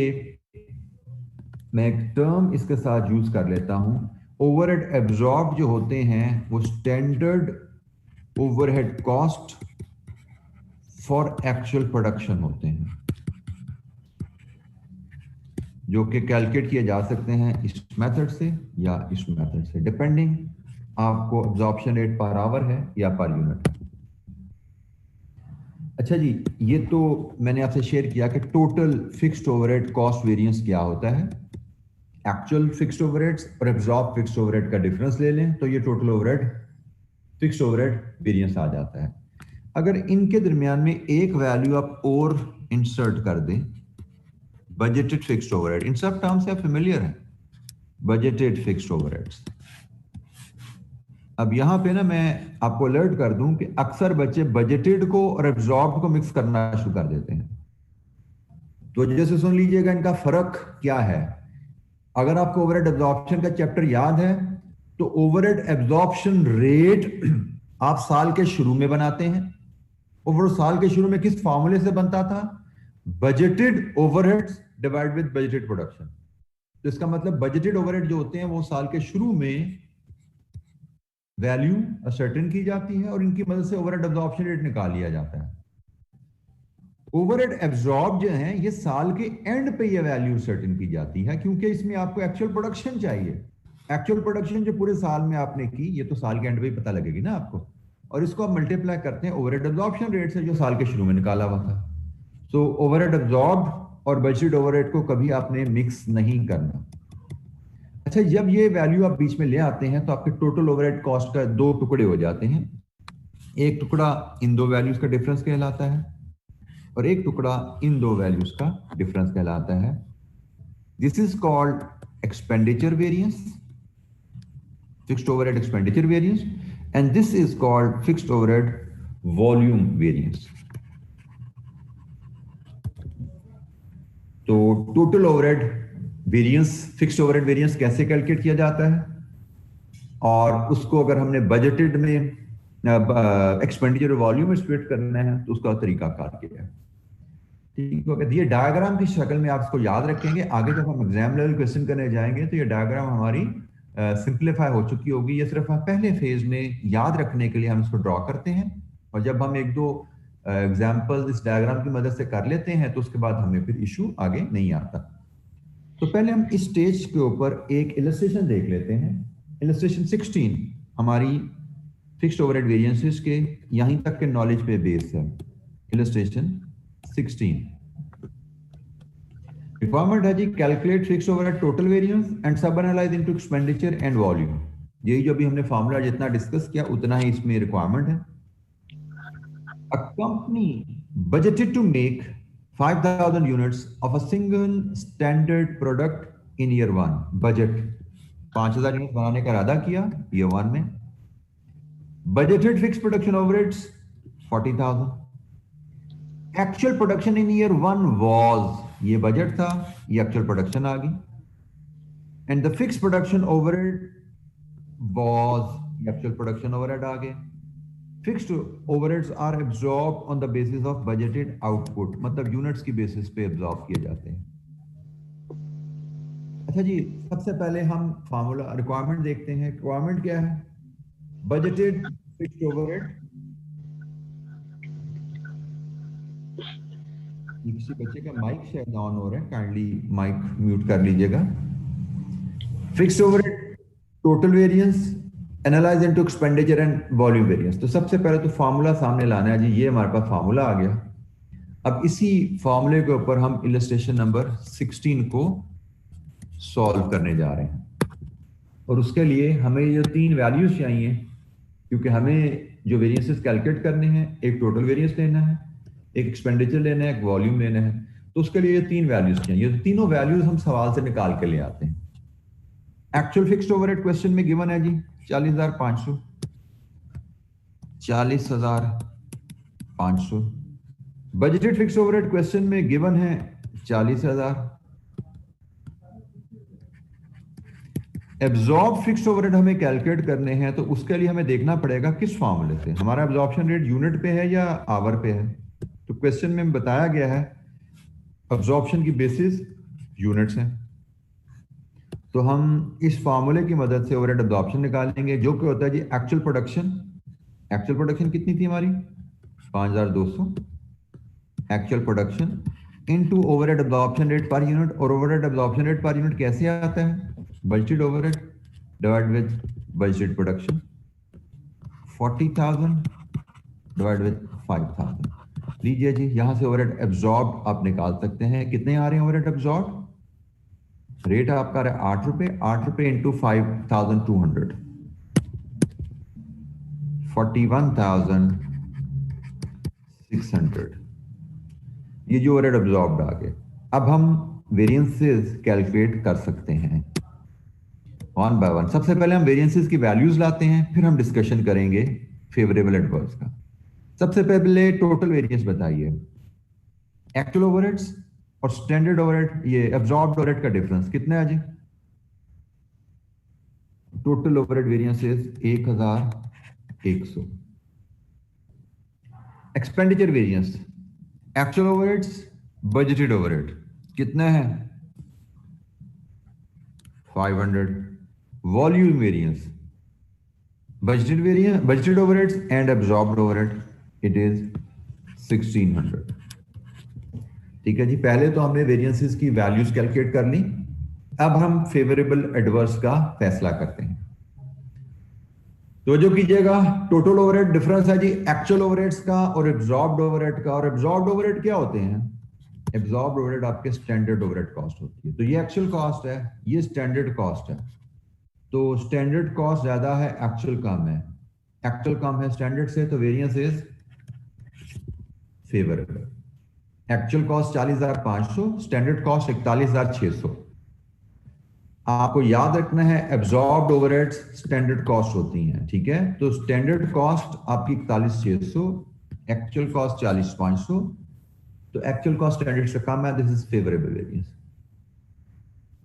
[SPEAKER 1] मैं एक टर्म इसके साथ यूज कर लेता हूं, ओवरहेड एब्जॉर्ब जो होते हैं वो standard overhead cost for actual production होते हैं, जो कि कैलकुलेट किए जा सकते हैं इस मेथड से या इस मेथड से, डिपेंडिंग आपको एब्जॉर्प्शन रेट पर आवर है या पर यूनिट है। अच्छा जी, ये तो मैंने आपसे शेयर किया कि total fixed overhead cost variance क्या होता है। एक्चुअल फिक्स्ड ओवरहेड्स और एब्जॉर्ब फिक्स्ड ओवरहेड का डिफरेंस ले लें तो ये total overhead fixed overhead variance आ जाता है। अगर इनके दरमियान में एक वैल्यू आप और इंसर्ट कर दें, बजटेड फिक्स्ड ओवरहेड, इन सब टर्म्स से आप फेमिलियर हैं, बजटेड फिक्स्ड ओवरहेड्स। अब यहां पे ना मैं आपको अलर्ट कर दूं कि अक्सर बच्चे बजटेड को और एब्जॉर्ब को मिक्स करना शुरू कर देते हैं। तो जैसे सुन लीजिएगा इनका फर्क क्या है। अगर आपको ओवरहेड एब्जॉर्प्शन का चैप्टर याद है तो ओवरहेड एब्जॉर्प्शन रेट आप साल के शुरू में बनाते हैं, और वो साल के शुरू में किस फॉर्मूले से बनता था, budgeted overheads divide with budgeted production. तो इसका मतलब बजटेड ओवरहेड जो होते हैं वो साल के शुरू में वैल्यू असर्टेन की जाती है और इनकी मदद से ओवरहेड एब्जॉर्प्शन रेट निकाल लिया जाता है। ओवरहेड एब्जॉर्ब जो है ये साल के एंड पे ये वैल्यू सर्टेन की जाती है, क्योंकि इसमें आपको एक्चुअल प्रोडक्शन चाहिए। एक्चुअल प्रोडक्शन जो पूरे साल में आपने की ये तो साल के एंड पे ही पता लगेगी ना आपको, और इसको आप मल्टीप्लाई करते हैं ओवरहेड एब्जॉर्प्शन रेट से जो साल के शुरू में निकाला हुआ था। तो ओवरहेड एब्जॉर्ब और बजटेड ओवरहेड को कभी आपने मिक्स नहीं करना। अच्छा, जब ये वैल्यू आप बीच में ले आते हैं तो आपके टोटल ओवरहेड कॉस्ट का दो टुकड़े हो जाते हैं। एक टुकड़ा इन दो वैल्यूज का डिफरेंस कहलाता है और एक टुकड़ा इन दो वैल्यूज का डिफरेंस कहलाता है। This is called expenditure variance, fixed overhead expenditure variance, and this is called fixed overhead volume variance. तो total overhead variance, fixed overhead variance कैसे कैलकुलेट किया जाता है, और उसको अगर हमने बजटेड में एक्सपेंडिचर वॉल्यूम में स्प्लिट करना है तो उसका तरीकाकार क्या है। ठीक है, ये डायग्राम की शक्ल में आप इसको याद रखेंगे। आगे जब हम एग्जाम लेवल क्वेश्चन करने जाएंगे तो ये डायग्राम हमारी सिंप्लीफाई हो चुकी होगी। ये सिर्फ पहले फेज में याद रखने के लिए हम इसको ड्रॉ करते हैं, और जब हम एक दो एग्जाम्पल इस डायग्राम की मदद से कर लेते हैं तो उसके बाद हमें फिर इशू आगे नहीं आता। तो पहले हम इस स्टेज के ऊपर एक इलस्ट्रेशन देख लेते हैं। इलस्ट्रेशन 16 हमारी फिक्स्ड ओवरहेड वेरिएंसेस के यहीं तक के नॉलेज पे बेस है। इलस्ट्रेशन 16 रिक्वायरमेंट है जी, calculate fixed overhead total variance and sub analyse into expenditure and volume. यही जो अभी हमने फॉर्मूला जितना डिस्कस किया उतना ही इसमें रिक्वायरमेंट है। A company budgeted to make 5,000 units of a single standard product in year one. Budget 5,000 unit बनाने का इरादा किया year one में। Budgeted fixed production overheads 40,000. Actual production in year one was, ये बजट था, ये एक्चुअल प्रोडक्शन आ गई, and the fixed production overhead was, ये एक्चुअल प्रोडक्शन ओवरहेड आ गए। Fixed overheads are absorb on the basis of budgeted output, मतलब यूनिट्स की बेसिस पे एब्जॉर्ब किए जाते हैं। अच्छा जी, सबसे पहले हम फार्मूला रिक्वायरमेंट देखते हैं। रिक्वायरमेंट क्या है, बजटेड फिक्स्ड ओवरहेड, किसी बच्चे का माइक शायद ऑन हो रहा है, काइंडली माइक म्यूट कर लीजिएगा। Fixed overhead total variance analyse into expenditure and volume variance. तो सबसे पहले तो फार्मूला सामने लाना है जी, ये हमारे पास फार्मूला आ गया। अब इसी फार्मूले के ऊपर हम इलस्ट्रेशन नंबर 16 को सॉल्व करने जा रहे हैं, और उसके लिए हमें ये तीन वैल्यूज चाहिए, क्योंकि हमें जो वेरिएंसेस कैलकुलेट करने हैं, एक टोटल वेरिएंस लेना है, एक एक्सपेंडिचर लेना है, एक वॉल्यूम लेना है। तो उसके लिए ये तीन वैल्यूज चाहिए। तो तीनों वैल्यूज हम सवाल से निकाल के ले आते हैं। एक्चुअल फिक्स्ड ओवरहेड क्वेश्चन में गिवन है जी 40,500, 40,500। बजटेड फिक्स्ड ओवरहेड क्वेश्चन में गिवन है 40,000। एब्जॉर्ब फिक्स्ड ओवरहेड हमें कैलकुलेट करने हैं, तो उसके लिए हमें देखना पड़ेगा किस फॉर्मूले से, हमारा एब्जॉर्प्शन रेट यूनिट पे है या आवर पे है। तो क्वेश्चन में बताया गया है एब्जॉर्प्शन की बेसिस यूनिट्स हैं, तो हम इस फार्मूले की मदद से ओवरहेड एब्जॉर्प्शन निकालेंगे, जो कि होता है जी एक्चुअल प्रोडक्शन। एक्चुअल प्रोडक्शन कितनी थी हमारी? 5200 actual production into overhead absorption rate per unit. और overhead absorption rate per unit कैसे आता है? Budgeted overhead divide with budgeted production. 40,000 divide with 5,000। लीजिए जी, यहां से ओवरहेड एब्जॉर्ब आप निकाल सकते हैं। कितने आ रहे हैं ओवरहेड एब्जॉर्ब? रेट आपका आ रहा है 8 रुपए। 8 रुपए इंटू 5,200, 41,600। ये जो ओवरहेड एब्जॉर्ब्ड आ गए। अब हम वेरिएंसेस कैलकुलेट कर सकते हैं वन बाय वन। सबसे पहले हम वेरिएंसेस की वैल्यूज लाते हैं, फिर हम डिस्कशन करेंगे फेवरेबल एडवर्स का। सबसे पहले टोटल वेरिएंस बताइए। एक्चुअल ओवरहेड्स और स्टैंडर्ड ओवरहेड, ये एब्जॉर्ब्ड ओवरहेड का डिफरेंस कितना है जी? Total overhead variance is 1100। Expenditure variance, actual overheads, budgeted overhead कितना है? 500। Volume variance, budgeted overheads and absorbed overhead, it is 1600। ठीक है जी, पहले तो हमने वेरिएंसेस की वैल्यूज कैलकुलेट कर ली। अब हम फेवरेबल एडवर्स का फैसला करते हैं। तो जो कीजिएगा, टोटल ओवरहेड डिफरेंस है जी एक्चुअल ओवरहेड्स का और एब्जॉर्ब्ड ओवरहेड का। और एब्जॉर्ब्ड ओवरहेड क्या होते हैं? एब्जॉर्ब्ड ओवरहेड आपके स्टैंडर्ड ओवरहेड कॉस्ट होती है। तो ये एक्चुअल कॉस्ट है, ये स्टैंडर्ड कॉस्ट है। तो स्टैंडर्ड कॉस्ट ज्यादा है, एक्चुअल कम है। एक्चुअल कम है स्टैंडर्ड से, तो variance is favourable. Actual cost 40,500, standard cost 41,600। आपको याद रखना है एब्जॉर्ब्ड ओवरहेड्स स्टैंडर्ड कॉस्ट होती हैं, ठीक है? तो स्टैंडर्ड कॉस्ट आपकी 41,600, एक्चुअल कॉस्ट 40,500। तो एक्चुअल कॉस्ट स्टैंडर्ड से कम है, दिस इज फेवरेबल वेरिएंस।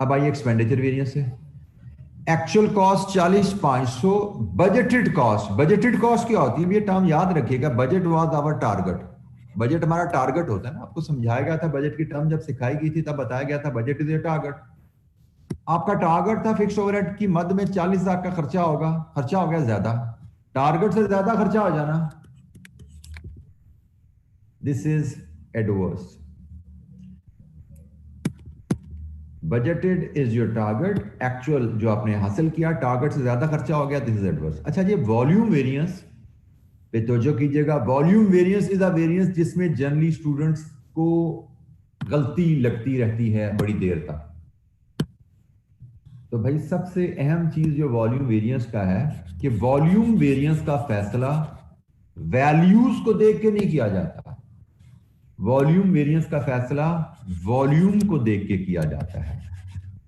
[SPEAKER 1] अब आइए एक्सपेंडिचर वेरिएंस है। Actual cost 40,500, budgeted cost. Budgeted cost क्या होती है? ये टर्म याद रखिएगा, budget was our target. Budget हमारा टारगेट होता है ना, आपको समझाया गया था बजट की टर्म जब सिखाई गई थी, तब बताया गया था बजट इज ए टारगेट। आपका टारगेट था फिक्स ओवरहेड की मद में 40,000 का खर्चा होगा, खर्चा हो गया ज्यादा, टारगेट से ज्यादा खर्चा हो जाना, this is adverse. Budgeted is your target, actual जो आपने हासिल किया टारगेट से ज्यादा खर्चा हो गया, दिस इज एडवर्स। अच्छा जी, वॉल्यूम वेरिएंस पे तवज्जो कीजिएगा। Volume variance is a variance जिसमें जनरली स्टूडेंट्स को गलती लगती रहती है बड़ी देर तक। तो भाई सबसे अहम चीज जो वॉल्यूम वेरिएंस का है कि वॉल्यूम वेरिएंस का फैसला वैल्यूज को देख के नहीं किया जाता। वॉल्यूम वेरिएंस का फैसला वॉल्यूम को देख के किया जाता है,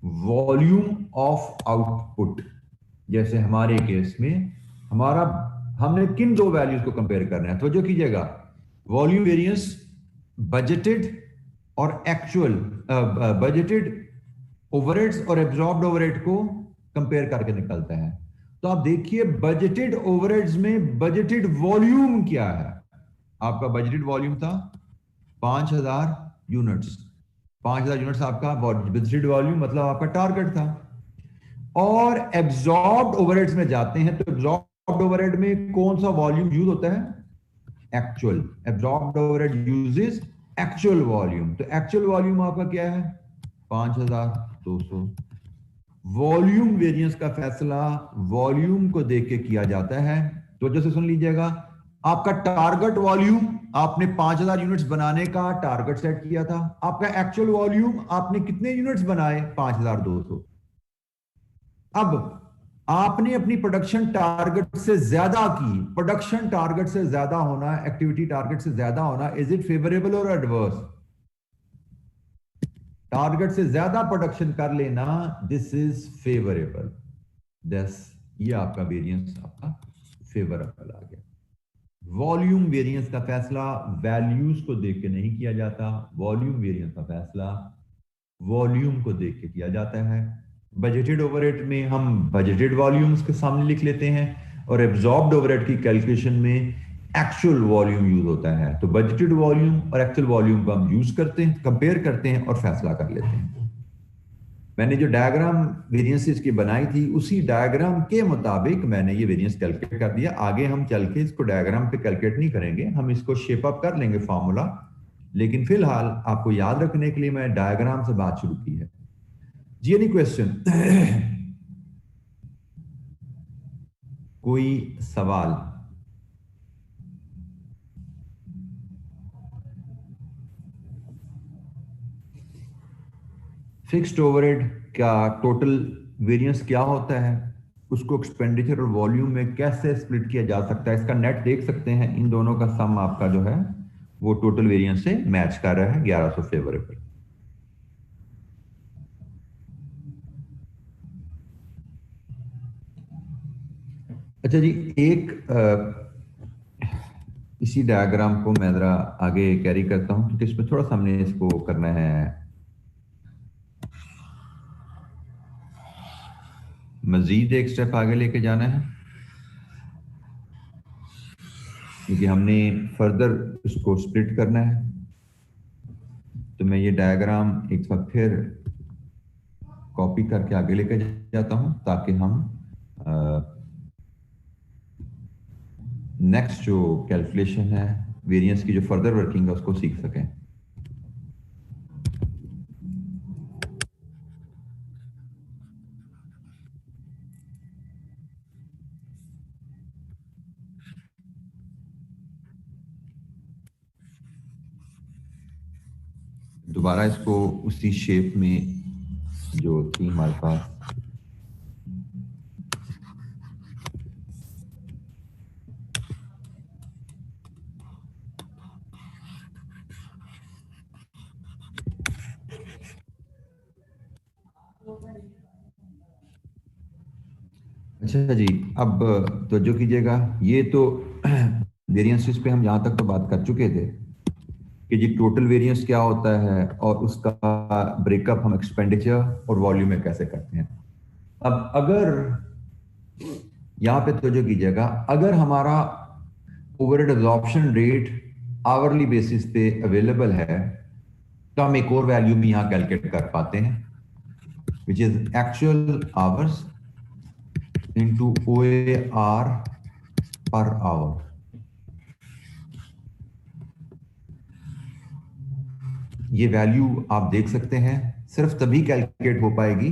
[SPEAKER 1] वॉल्यूम ऑफ आउटपुट। जैसे हमारे केस में हमारा, हमने किन दो वैल्यूज को कंपेयर करना है? तो जो कीजिएगा, वॉल्यूम वेरिएंस बजटेड और एक्चुअल, बजटेड ओवरहेड्स और एब्जॉर्ब्ड ओवरहेड को कंपेयर करके निकलता है। तो आप देखिए बजटेड ओवरहेड्स में बजटेड वॉल्यूम क्या है? आपका बजटेड वॉल्यूम था 5,000 यूनिट्स। 5,000 यूनिट्स आपका बजटेड वॉल्यूम, मतलब आपका टारगेट था। और एब्जॉर्ब्ड ओवरहेड्स में जाते हैं तो एब्जॉर्ब्ड ओवरहेड में कौन सा वॉल्यूम यूज होता है? Actual. Absorbed overhead uses actual volume. तो एक्चुअल वॉल्यूम आपका क्या है? 5,200। वॉल्यूम वेरिएंस का फैसला वॉल्यूम को देख के किया जाता है। तो जैसे सुन लीजिएगा, आपका टारगेट वॉल्यूम, आपने 5,000 यूनिट्स बनाने का टारगेट सेट किया था। आपका एक्चुअल वॉल्यूम, आपने कितने यूनिट्स बनाए? 5,200। अब आपने अपनी प्रोडक्शन टारगेट से ज्यादा की। प्रोडक्शन टारगेट से ज्यादा होना, एक्टिविटी टारगेट से ज्यादा होना, इज इट फेवरेबल और एडवर्स? टारगेट से ज्यादा प्रोडक्शन कर लेना, दिस इज फेवरेबल। दस, ये आपका वेरिएंस आपका फेवरेबल आ गया। वॉल्यूम वेरिएंस का फैसला वैल्यूज को देख के नहीं किया जाता, वॉल्यूम वेरिएंस का फैसला वॉल्यूम को देख के किया जाता है। बजटेड ओवरहेड में हम बजटेड वॉल्यूम्स के सामने लिख लेते हैं, और एब्जॉर्ब्ड ओवरहेड की कैलकुलेशन में एक्चुअल वॉल्यूम यूज होता है। तो बजटेड वॉल्यूम और एक्चुअल वॉल्यूम को हम यूज करते हैं, कंपेयर करते हैं और फैसला कर लेते हैं। मैंने जो डायग्राम वेरिएंसेस की बनाई थी उसी डायग्राम के मुताबिक मैंने ये वेरिएंस कैलकुलेट कर दिया। आगे हम चल के इसको डायग्राम पे कैलकुलेट नहीं करेंगे, हम इसको शेप अप कर लेंगे फॉर्मूला, लेकिन फिलहाल आपको याद रखने के लिए मैं डायग्राम से बात शुरू की है। जी एनी क्वेश्चन? कोई सवाल? फिक्स्ड ओवरहेड का टोटल वेरिएंस क्या होता है, उसको एक्सपेंडिचर और वॉल्यूम में कैसे स्प्लिट किया जा सकता है, इसका नेट देख सकते हैं। इन दोनों का सम आपका जो है वो टोटल वेरिएंस से मैच कर रहा है 1100 फेवरेबल। अच्छा जी, इसी डायग्राम को मैं जरा आगे कैरी करता हूं क्योंकि इसमें थोड़ा सा हमने इसको करना है, मजीद एक स्टेप आगे लेके जाना है, क्योंकि हमने फर्दर इसको स्प्लिट करना है। तो मैं ये डायग्राम एक बार फिर कॉपी करके आगे लेके जाता हूं ताकि हम नेक्स्ट जो कैलकुलेशन है वेरिएंस की, जो फर्दर वर्किंग है, उसको सीख सकें। दोबारा इसको उसी शेप में जो थी हमारे पास, अच्छा जी, अब तो जो कीजिएगा, ये तो वेरिएंसेस पे हम यहां तक तो बात कर चुके थे कि जी टोटल वेरिएंस क्या होता है और उसका ब्रेकअप हम एक्सपेंडिचर और वॉल्यूम में कैसे करते हैं। अब अगर यहां पे तो जो कीजिएगा, अगर हमारा overhead absorption rate hourly basis पे अवेलेबल है तो हम एक और वैल्यू भी यहां कैलकुलेट कर पाते हैं, which is actual hours into OAR per hour. ये वैल्यू आप देख सकते हैं सिर्फ तभी कैलकुलेट हो पाएगी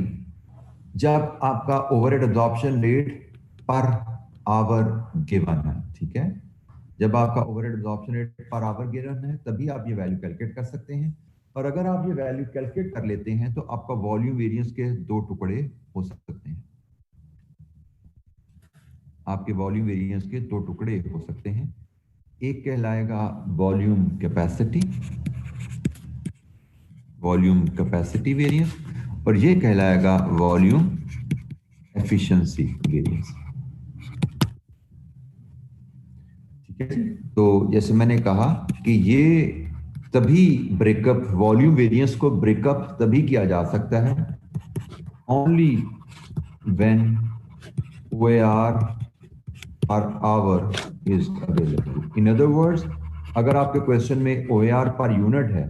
[SPEAKER 1] जब आपका overhead absorption rate per hour given है। ठीक है, जब आपका overhead absorption rate per hour given है तभी आप ये वैल्यू कैलकुलेट कर सकते हैं। और अगर आप ये वैल्यू कैलकुलेट कर लेते हैं तो आपका वॉल्यूम वेरिएंस के दो टुकड़े हो सकते हैं, आपके वॉल्यूम वेरिएंस के दो टुकड़े हो सकते हैं। एक कहलाएगा volume capacity, volume capacity variance, और ये कहलाएगा वॉल्यूम एफिशिएंसी वेरिएंस। ठीक है, तो जैसे मैंने कहा कि ये तभी ब्रेकअप, वॉल्यूम वेरिएंस को ब्रेकअप तभी किया जा सकता है only when OAR per hour is available. In other words, अगर आपके क्वेश्चन में OAR पर यूनिट है,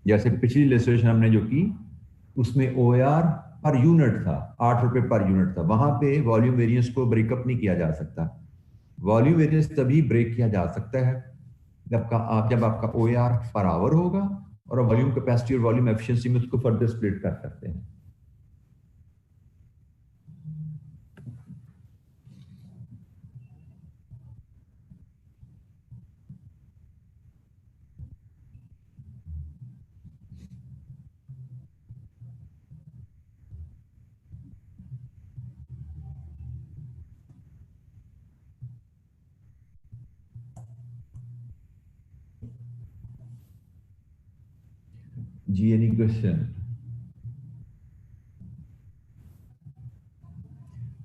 [SPEAKER 1] जैसे पिछली इलस्ट्रेशन हमने जो की उसमें OAR पर यूनिट था, 8 रुपए पर यूनिट था, वहां पे वॉल्यूम वेरिएंस को ब्रेकअप नहीं किया जा सकता। वॉल्यूम वेरिएंस तभी ब्रेक किया जा सकता है जब आपका OAR पर आवर होगा और वॉल्यूम कैपेसिटी और वॉल्यूम एफिशिएंसी में उसको फर्दर स्प्लिट कर सकते हैं। जी एनी क्वेश्चन?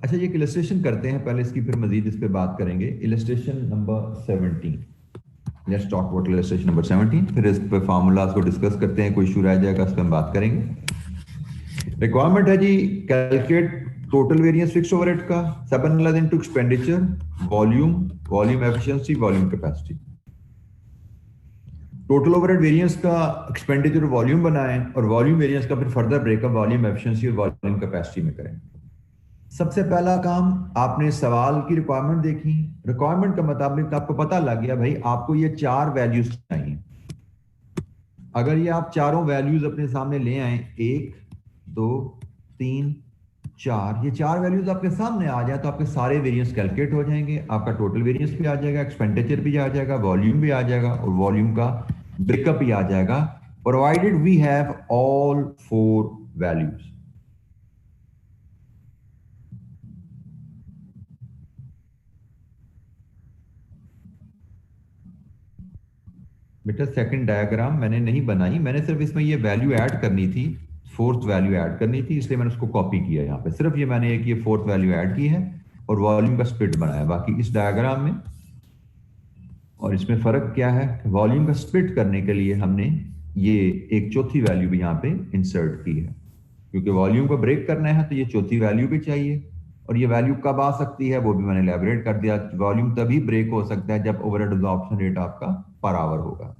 [SPEAKER 1] अच्छा, ये इलस्ट्रेशन करते हैं पहले इसकी, फिर मजीद इस पे बात करेंगे। Illustration number 17, let's talk about illustration number 17, फिर इस पे फार्मूलाज को डिस्कस करते हैं, कोई इशू रह जाएगा इस पे हम बात करेंगे। रिक्वायरमेंट है जी, calculate total variance fixed overhead का 7 into expenditure, volume, volume efficiency, volume capacity. Total overhead variance का एक्सपेंडिचर वॉल्यूम बनाएं और वॉल्यूम वेरिएंस का फिर फर्दर ब्रेकअप वॉल्यूम एफिशिएंसी और वॉल्यूम कैपेसिटी में करें। सबसे पहला काम, आपने सवाल की रिक्वायरमेंट देखी, रिक्वायरमेंट के मुताबिक आपको पता लग गया भाई आपको ये 4 वैल्यूज चाहिए। अगर ये आप चारों वैल्यूज अपने सामने ले आए, 1 2 3 4, ये 4 वैल्यूज आपके सामने आ जाए तो आपके सारे वेरिएंस कैलकुलेट हो जाएंगे। आपका टोटल वेरिएंस भी आ जाएगा, एक्सपेंडिचर भी आ जाएगा, वॉल्यूम भी आ जाएगा और वॉल्यूम का ब्रेकअप भी आ जाएगा, provided we have all 4 values. बेटा सेकंड डायग्राम मैंने नहीं बनाई, मैंने सिर्फ इसमें ये वैल्यू ऐड करनी थी, फोर्थ वैल्यू ऐड करनी थी, इसलिए मैंने उसको कॉपी किया यहाँ पे। सिर्फ ये मैंने एक ये फोर्थ वैल्यू ऐड की है और वॉल्यूम का स्प्लिट बनाया। बाकी इस डायग्राम में और इसमें फर्क क्या है, वॉल्यूम का स्प्लिट करने के लिए हमने ये एक चौथी वैल्यू भी यहाँ पे इंसर्ट की है, क्योंकि वॉल्यूम को ब्रेक करना है तो ये चौथी वैल्यू भी चाहिए। और ये वैल्यू कब आ सकती है वो भी मैंने इलैबोरेट कर दिया। वॉल्यूम तभी ब्रेक हो सकता है जब ओवरहेड एब्जॉर्प्शन रेट आपका पर आवर होगा।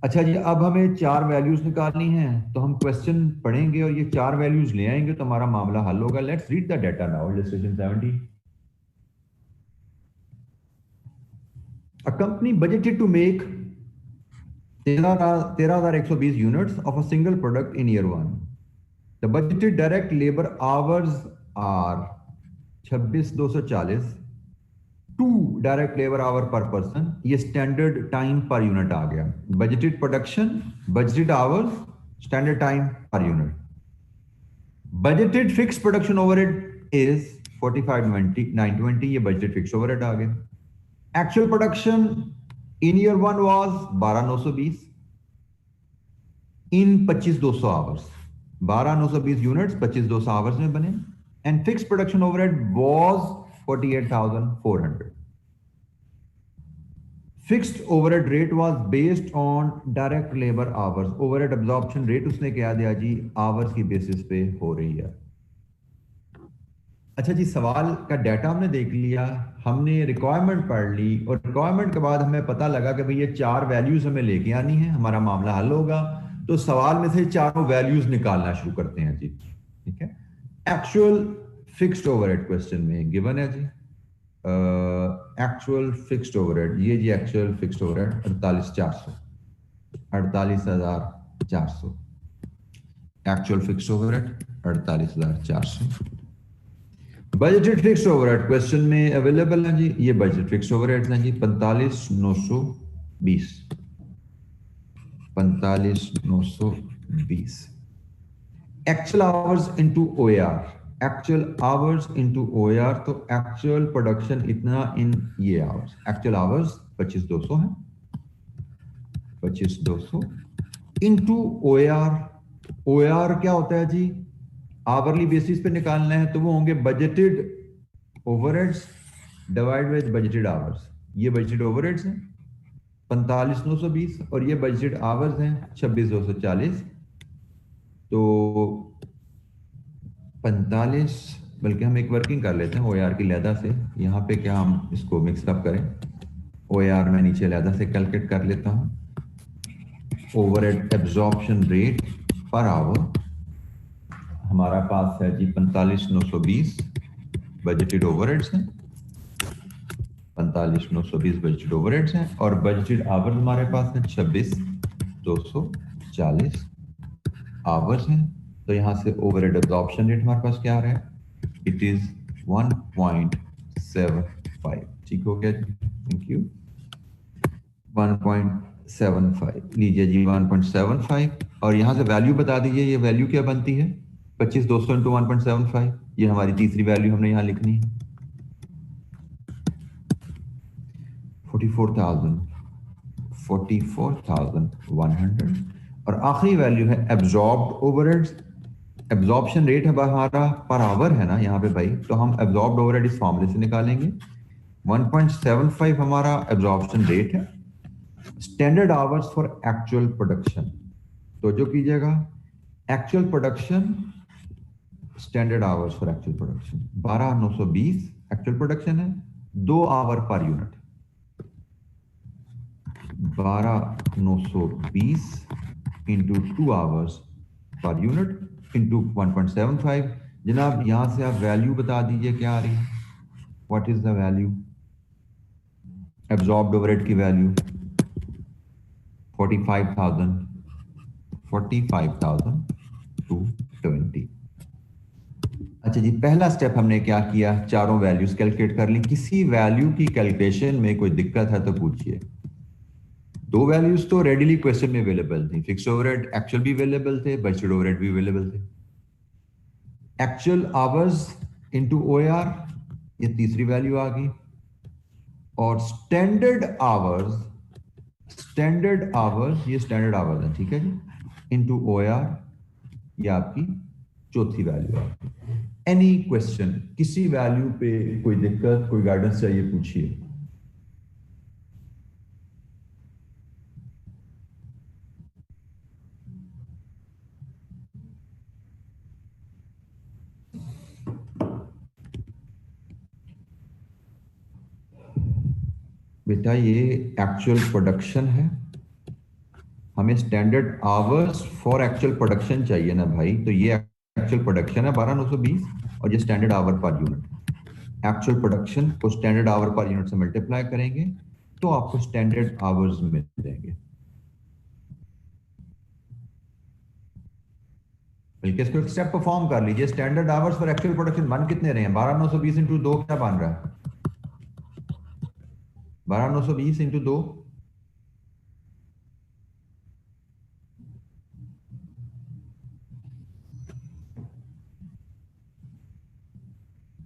[SPEAKER 1] अच्छा जी, अब हमें 4 वैल्यूज निकालनी है तो हम क्वेश्चन पढ़ेंगे और ये 4 वैल्यूज ले आएंगे तो हमारा मामला हल होगा। Let's read the data now. Illustration 70, a company budgeted to make 13,120 units of a single product in year 1. The budgeted direct labor hours are 26,240, 2 direct labour our पर पर्सन, ये स्टैंडर्ड टाइम पर यूनिट आ गया। Budgeted production, budgeted hours, standard time per unit. Budgeted fix production overhead is 45,920, ये budgeted fix overhead आ गया। Actual production in year 1 was 12,920 in 25,200 hours, 12,920 units 25,200 hours में बने। And fix production overhead was 48,400. Fixed overhead rate was based on direct labor hours. Overhead absorption rate उसने क्या दिया जी, hours की basis पे हो रही है। अच्छा जी, सवाल का डाटा हमने देख लिया, हमने रिक्वायरमेंट पढ़ ली और रिक्वायरमेंट के बाद हमें पता लगा कि भाई ये 4 वैल्यूज हमें लेके आनी है, हमारा मामला हल होगा। तो सवाल में से चारों वैल्यूज निकालना शुरू करते हैं जी। ठीक है, एक्चुअल फिक्स्ड ओवरहेड क्वेश्चन में गिवन है जी, एक्चुअल फिक्स्ड ओवरहेड, ये जी actual fixed overhead 48,400, 48,400 actual fixed overhead 48,400। Budgeted fixed overhead question में अवेलेबल है जी, ये बजट फिक्स्ड ओवरहेड है जी 45,920, 45,920। Actual hours into OAR, actual hours into OAR, तो एक्चुअल प्रोडक्शन इतना इन ये आवर्स, एक्चुअल आवर्स 25,200 है, 25,200 इनटू ओएआर। ओएआर क्या होता है जी, आवरली बेसिस पे निकालना है तो वो होंगे budgeted overheads divide by budgeted hours. ये बजटेड ओवरहेड्स हैं 45,920 और ये बजटेड आवर्स हैं 26,240। तो 45, बल्कि हम एक वर्किंग कर लेते हैं ओएआर की लहदा से, यहाँ पे क्या हम इसको मिक्सअप करें, ओएआर मैं नीचे लहदा से कैलकुलेट कर लेता हूँ। Overhead absorption rate per hour हमारा पास है जी 45,920 बजटेड ओवरहेड्स हैं, 45,920 बजटेड ओवरहेड्स हैं और बजटेड आवर्स हमारे पास है 26,240 आवर्स हैं। तो यहां से ओवरहेड एब्जॉर्प्शन रेट हमारे पास क्या आ रहा है, इट इज 1.75। ठीक हो गया जी, थैंक यू। 1.75 लीजिए जी, 1.75 और यहां से वैल्यू बता दीजिए, ये वैल्यू क्या बनती है, 25,200 इंटू 1.75, ये हमारी तीसरी वैल्यू हमने यहां लिखनी है 44,100 और आखिरी वैल्यू है एब्जॉर्ब्ड ओवरहेड्स। एब्जॉर्प्शन रेट है हमारा पर आवर है ना यहाँ पे भाई, तो हम एब्जॉर्ब्ड ओवरहेड इस फॉर्मूले से निकालेंगे। 1.75 हमारा एब्जॉर्प्शन रेट है। Standard hours for actual production, तो जो कीजिएगा actual production, standard hours for actual production 12,920 actual production है, 2 hour per unit, 12,920 into 2 hours per unit into 1.75। जनाब यहां से आप वैल्यू बता दीजिए क्या आ रही है, what is the value, absorbed overhead की वैल्यू 45,000, 45,220। अच्छा जी, पहला स्टेप हमने क्या किया, चारों वैल्यूज कैलकुलेट कर ली। किसी वैल्यू की कैलकुलेशन में कोई दिक्कत है तो पूछिए। दो वैल्यूज तो रेडिली क्वेश्चन में अवेलेबल थी, फिक्स्ड ओवरहेड एक्चुअल भी अवेलेबल थे, बजटेड ओवरहेड भी अवेलेबल थे। एक्चुअल आवर्स इनटू ओआर, ये तीसरी वैल्यू आ गई। और स्टैंडर्ड आवर्स ये स्टैंडर्ड आवर्स है, ठीक है जी, इनटू ओआर, ये आपकी चौथी वैल्यू है। एनी क्वेश्चन, किसी वैल्यू पे कोई दिक्कत, कोई गाइडेंस चाहिए, पूछिए। बेटा ये एक्चुअल प्रोडक्शन है, हमें standard hours for actual production चाहिए ना भाई, तो ये एक्चुअल प्रोडक्शन है 12,920 और ये standard our per unit. Actual production को स्टैंडर्ड आवर पर यूनिट से मल्टीप्लाई करेंगे तो आपको स्टैंडर्ड आवर्स मिल जाएंगे। बल्कि इसको एक स्टेप परफॉर्म कर लीजिए। Standard hours for actual production बन कितने रहे हैं, 12,920 इंटू 2 क्या बन रहा है, 12,920 इंटू 2,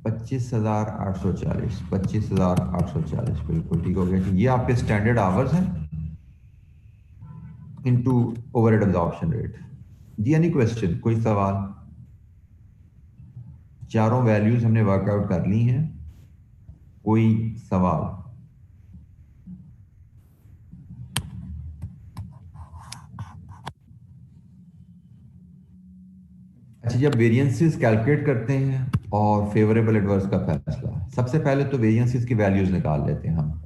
[SPEAKER 1] 25,840, 25,840 बिल्कुल ठीक हो गया जी। ये आपके स्टैंडर्ड आवर्स हैं इनटू ओवरहेड एब्जॉर्प्शन रेट। जी एनी क्वेश्चन, कोई सवाल? चारों वैल्यूज हमने वर्कआउट कर ली हैं, कोई सवाल? अच्छा, जब वेरिएंसेस कैलकुलेट करते हैं और फेवरेबल एडवर्स का फैसला, सबसे पहले तो वेरिएंसेस की वैल्यूज निकाल लेते हैं हम।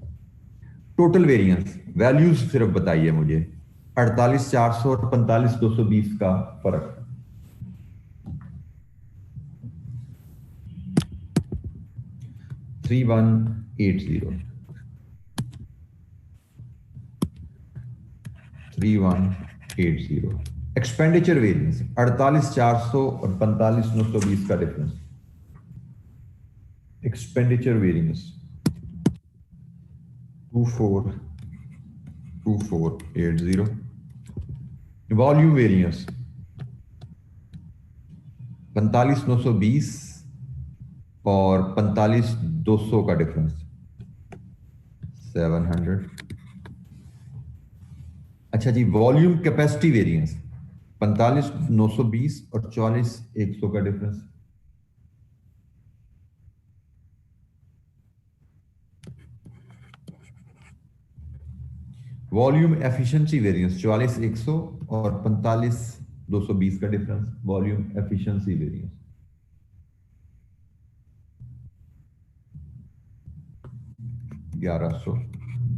[SPEAKER 1] टोटल वेरिएंस वैल्यूज सिर्फ बताइए मुझे, 48,400 और 45,220 का फर्क। 3180, 3180। एक्सपेंडिचर वेरिएंस 48,400 और 45,920 का difference. Expenditure variance 24,2480। Volume variance 45,920 और 45,200 का डिफरेंस 700। अच्छा जी, वॉल्यूम कैपेसिटी वेरिएंस 45,920 और 44,100 का डिफरेंस। वॉल्यूम एफिशिएंसी वेरिएंस 44,100 और 45,220 का डिफरेंस, वॉल्यूम एफिशिएंसी वेरिएंस। ग्यारह सौ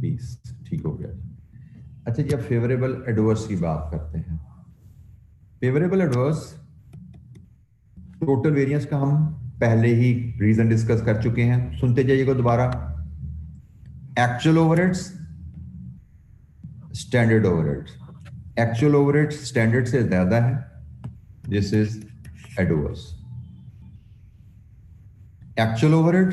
[SPEAKER 1] बीस, ठीक हो गया। अच्छा जी, अब फेवरेबल एडवर्स की बात करते हैं। फेवरेबल एडवर्स टोटल वेरिएंस का हम पहले ही रीजन डिस्कस कर चुके हैं, सुनते जाइएगा दोबारा। Actual overheads, standard overheads. Actual overhead standard से ज्यादा है, this is adverse. Actual overhead,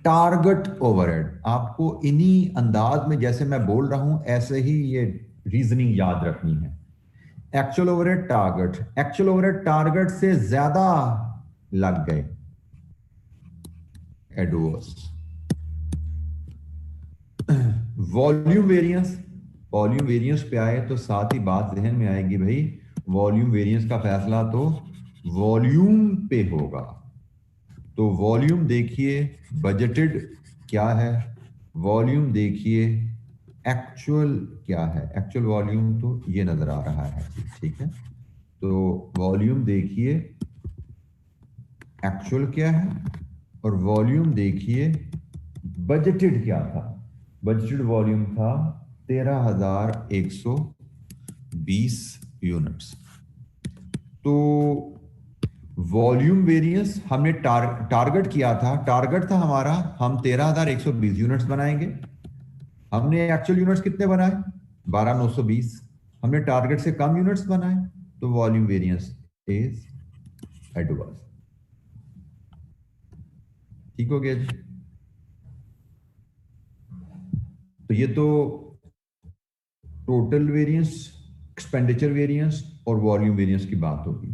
[SPEAKER 1] target overhead, आपको इन्हीं अंदाज में जैसे मैं बोल रहा हूं ऐसे ही ये रीजनिंग याद रखनी है। Actual overhead target, actual overhead target से ज्यादा लग गए, adverse. Volume variance, volume variance पे आए तो साथ ही बात जहन में आएगी भाई, वॉल्यूम वेरिएंस का फैसला तो वॉल्यूम पे होगा। तो वॉल्यूम देखिए बजटेड क्या है, वॉल्यूम देखिए एक्चुअल क्या है। एक्चुअल वॉल्यूम तो ये नजर आ रहा है, ठीक है। तो वॉल्यूम देखिए एक्चुअल क्या है और वॉल्यूम देखिए बजटेड क्या था। बजटेड वॉल्यूम था 13,120 यूनिट्स। तो वॉल्यूम वेरिएंस हमने टारगेट किया था, टारगेट था हमारा हम 13,120 यूनिट्स बनाएंगे। हमने एक्चुअल यूनिट्स कितने बनाए? 12,920। हमने टारगेट से कम यूनिट्स बनाए, तो वॉल्यूम वेरिएंस इज एडवर्स। ठीक हो गया जी। तो ये तो टोटल वेरिएंस, एक्सपेंडिचर वेरिएंस और वॉल्यूम वेरिएंस की बात होगी।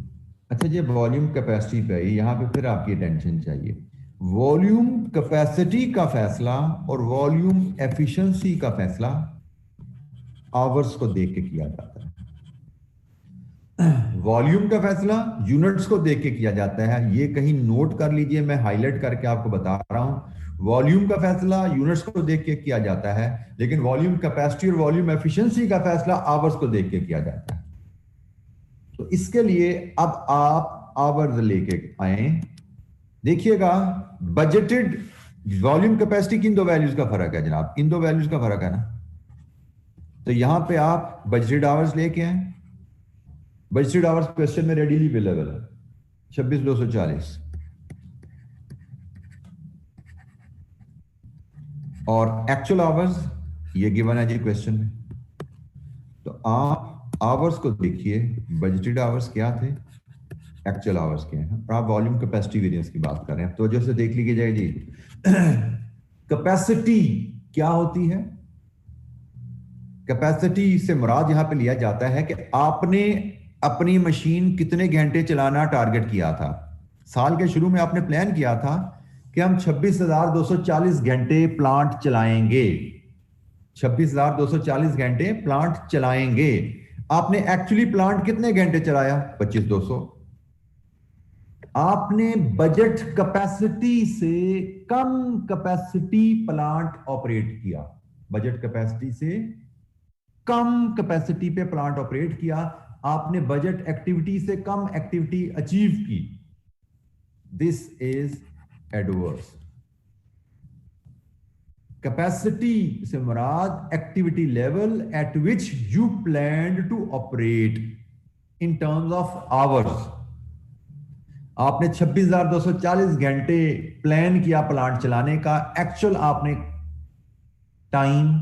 [SPEAKER 1] अच्छा जी, वॉल्यूम कैपेसिटी पे आई, यहां पे फिर आपकी अटेंशन चाहिए। वॉल्यूम कैपेसिटी का फैसला और वॉल्यूम एफिशिएंसी का फैसला आवर्स को देख के किया जाता है। वॉल्यूम का फैसला यूनिट्स को देख के किया जाता है। ये कहीं नोट कर लीजिए, मैं हाईलाइट करके आपको बता रहा हूं। वॉल्यूम का फैसला यूनिट्स को देख के किया जाता है, लेकिन वॉल्यूम कैपेसिटी और वॉल्यूम एफिशिएंसी का फैसला आवर्स को देख के किया जाता है। तो इसके लिए अब आप आवर्स लेके आए। देखिएगा, बजटेड वॉल्यूम कैपेसिटी किन दो वैल्यूज का फर्क है जनाब? इन दो वैल्यूज का फर्क है ना। तो यहां पे आप बजटेड आवर्स लेके आए। बजटेड आवर्स क्वेश्चन में रेडीली अवेलेबल है, 26,240। और एक्चुअल आवर्स ये गिवन है जी क्वेश्चन में। तो आप आवर्स को देखिए, बजटेड आवर्स क्या थे, एक्चुअल आवर्स क्या है, और आप वॉल्यूम कैपेसिटी वेरिएंस की बात कर रहे हैं। तो जो से देख लीजिए जी, कैपेसिटी क्या होती है? कैपेसिटी से मुराद यहां पे लिया जाता है कि आपने अपनी मशीन कितने घंटे चलाना टारगेट किया था। साल के शुरू में आपने प्लान किया था कि हम 26,240 घंटे प्लांट चलाएंगे। 26,240 घंटे प्लांट चलाएंगे। आपने एक्चुअली प्लांट कितने घंटे चलाया? 25,200। आपने बजट कैपेसिटी से कम कैपेसिटी प्लांट ऑपरेट किया। बजट कैपेसिटी से कम कैपेसिटी पे प्लांट ऑपरेट किया। आपने बजट एक्टिविटी से कम एक्टिविटी अचीव की। This is adverse. कैपेसिटी से मुराद activity level at which you plan to operate in terms of hours. आपने 26,240 घंटे प्लान किया प्लांट चलाने का, एक्चुअल आपने टाइम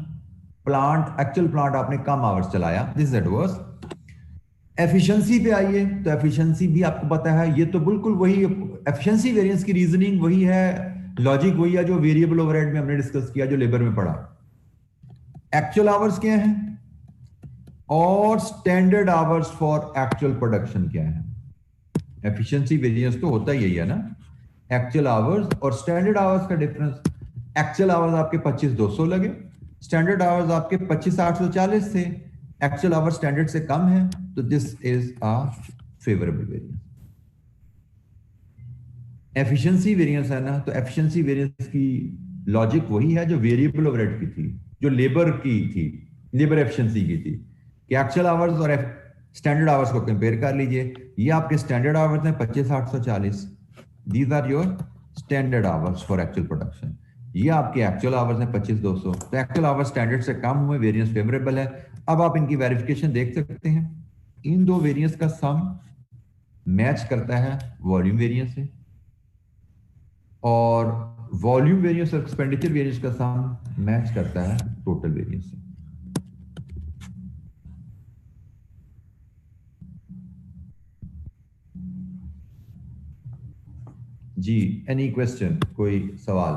[SPEAKER 1] प्लांट, एक्चुअल प्लांट आपने कम आवर्स चलाया। This is adverse. एफिशिएंसी पे आइए, तो एफिशिएंसी भी आपको पता है, ये तो बिल्कुल वही एफिशिएंसी वेरिएंस की रीजनिंग वही है, लॉजिक वही है जो वेरिएबल ओवरहेड में हमने डिस्कस किया, जो लेबर में पढ़ा। एक्चुअल आवर्स क्या है और standard hours for actual production क्या है? एफिशिएंसी वेरिएंस तो होता ही है ना, एक्चुअल आवर्स और स्टैंडर्ड आवर्स का डिफरेंस। एक्चुअल आवर्स आपके 25,200 लगे, स्टैंडर्ड आवर्स आपके 25,840 थे। एक्चुअल आवर्स स्टैंडर्ड से कम है, तो this is a favourable variance. Efficiency variance है ना, तो एफिशिएंसी वेरिएंस की लॉजिक वही है जो वेरिएबल ओवरहेड की थी, जो लेबर की थी, लेबर एफिशिएंसी की थी, कि एक्चुअल आवर्स और स्टैंडर्ड आवर्स को कंपेयर कर लीजिए। ये आपके स्टैंडर्ड आवर्स हैं 25,840, these are your standard hours for actual production. ये आपके एक्चुअल आवर्स हैं 25,200, तो एक्चुअल आवर्स स्टैंडर्ड से कम हुए, वेरिएंस फेवरेबल है। अब आप इनकी वेरिफिकेशन देख सकते हैं, इन दो वेरिएंस का सम मैच करता है वॉल्यूम वेरिएंस से, और वॉल्यूम वेरिएंस और एक्सपेंडिचर वेरिएंस का सम मैच करता है टोटल वेरिएंस से। जी, एनी क्वेश्चन, कोई सवाल?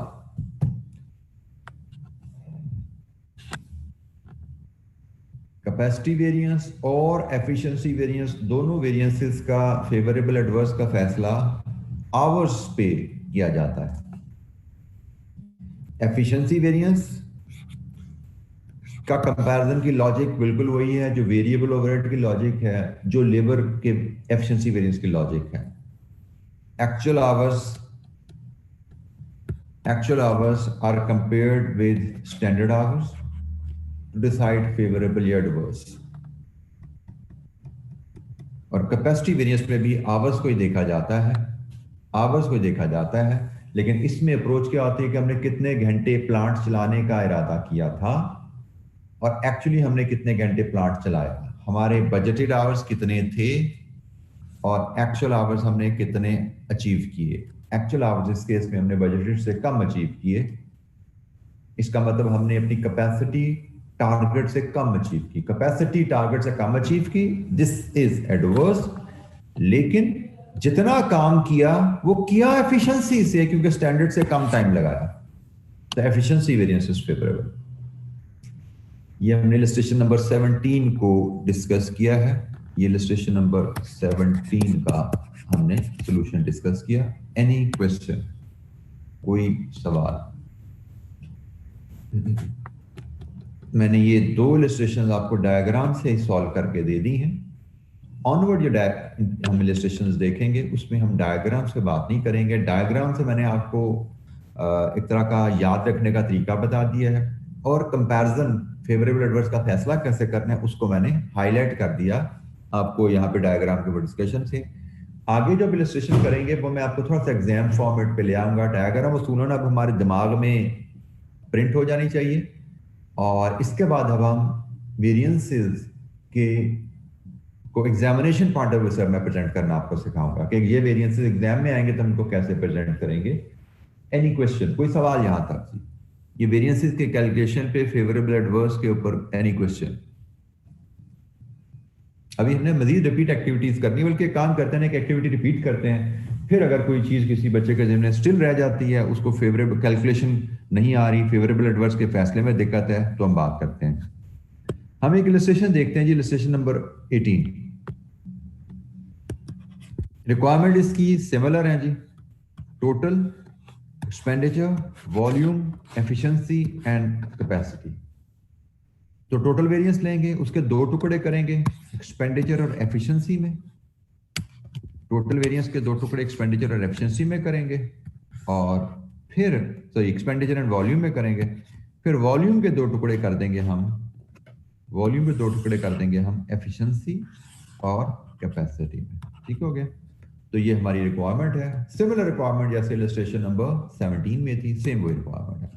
[SPEAKER 1] कैपेसिटी वेरिएंस और एफिशिएंसी वेरिएंस, दोनों वेरिएंसेस का फेवरेबल एडवर्स का फैसला आवर्स पे किया जाता है। एफिशिएंसी वेरिएंस का कंपैरिजन की लॉजिक बिल्कुल वही है जो वेरिएबल ओवरहेड की लॉजिक है, जो लेबर के एफिशिएंसी वेरिएंस की लॉजिक है। Actual hours are compared with standard hours to decide favourable या एडवर्स। और कैपेसिटी वेरिएंस में भी आवर्स को ही देखा जाता है, आवर्स को देखा जाता है, लेकिन इसमें अप्रोच क्या होती है कि हमने कितने घंटे प्लांट चलाने का इरादा किया था, और एक्चुअली हमने कितने घंटे प्लांट चलाया, हमारे बजटेड आवर्स कितने थे और एक्चुअल आवर्स हमने कितने अचीव किए। एक्चुअल आवर्स इस केस में हमने बजटेड से कम अचीव किए, इसका मतलब हमने अपनी कैपेसिटी टारगेट से कम अचीव की, कैपेसिटी टारगेट से कम अचीव की, दिस इज एडवर्स। लेकिन जितना काम किया वो किया एफिशिएंसी से, क्योंकि स्टैंडर्ड से कम टाइम लगाया, तो एफिशिएंसी वेरिएंस इज फेवरेबल। ये हमने इलस्ट्रेशन नंबर 17 को डिस्कस किया है। ये इलस्ट्रेशन नंबर 17 का हमने सॉल्यूशन डिस्कस किया। एनी क्वेश्चन, कोई सवाल? मैंने ये दो इलस्ट्रेशन आपको डायग्राम से सॉल्व करके दे दी हैं। ऑनवर्ड जो हम इलस्ट्रेशंस देखेंगे उसमें हम डायग्राम से बात नहीं करेंगे। डायग्राम से मैंने आपको एक तरह का याद रखने का तरीका बता दिया है, और कंपैरिजन फेवरेबल एडवर्स का फैसला कैसे करना है उसको मैंने हाईलाइट कर दिया आपको यहाँ पे डायग्राम के डिस्कशन से। आगे जब इलस्ट्रेशन करेंगे वो मैं आपको थोड़ा सा एग्जाम फॉर्मेट पे ले आऊंगा। डायग्राम उसूलन अब हमारे दिमाग में प्रिंट हो जानी चाहिए, और इसके बाद अब हम वेरिएंसेस के को एग्जामिनेशन पॉइंट ऑफ व्यू से मैं प्रेजेंट करना आपको सिखाऊंगा कि ये वेरिएंसेस एग्जाम में आएंगे तो हम इनको कैसे प्रेजेंट करेंगे। एनी क्वेश्चन, कोई सवाल यहां तक? ये वेरिएंसेस के कैलकुलेशन पे फेवरेबल एडवर्स के ऊपर एनी क्वेश्चन? अभी हमने मजीद रिपीट एक्टिविटीज करनी है, बल्कि काम करते हैं कि एक्टिविटी रिपीट करते हैं, फिर अगर कोई चीज किसी बच्चे के ज़हन में स्टिल रह जाती है, उसको फेवरेबल कैलकुलेशन नहीं आ रही, फेवरेबल एडवर्स के फैसले में दिक्कत है, तो हम बात करते हैं। हम एक इलस्ट्रेशन देखते हैं जी, इलस्ट्रेशन नंबर 18। रिक्वायरमेंट इसकी सिमिलर है जी, total, expenditure, volume, efficiency and capacity. तो टोटल वेरिएंस लेंगे, उसके दो टुकड़े करेंगे, एक्सपेंडिचर और एफिशिएंसी में। टोटल वेरिएंस के दो टुकड़े एक्सपेंडिचर और एफिशिएंसी में करेंगे, और फिर एक्सपेंडिचर एंड वॉल्यूम में करेंगे। फिर वॉल्यूम के दो टुकड़े कर देंगे हम, वॉल्यूम के दो टुकड़े कर देंगे हम एफिशिएंसी और कैपेसिटी में। ठीक हो गया? तो ये हमारी रिक्वायरमेंट है, सिमिलर रिक्वायरमेंट जैसे इलस्ट्रेशन नंबर 17 में थी, सेम वही रिक्वायरमेंट है।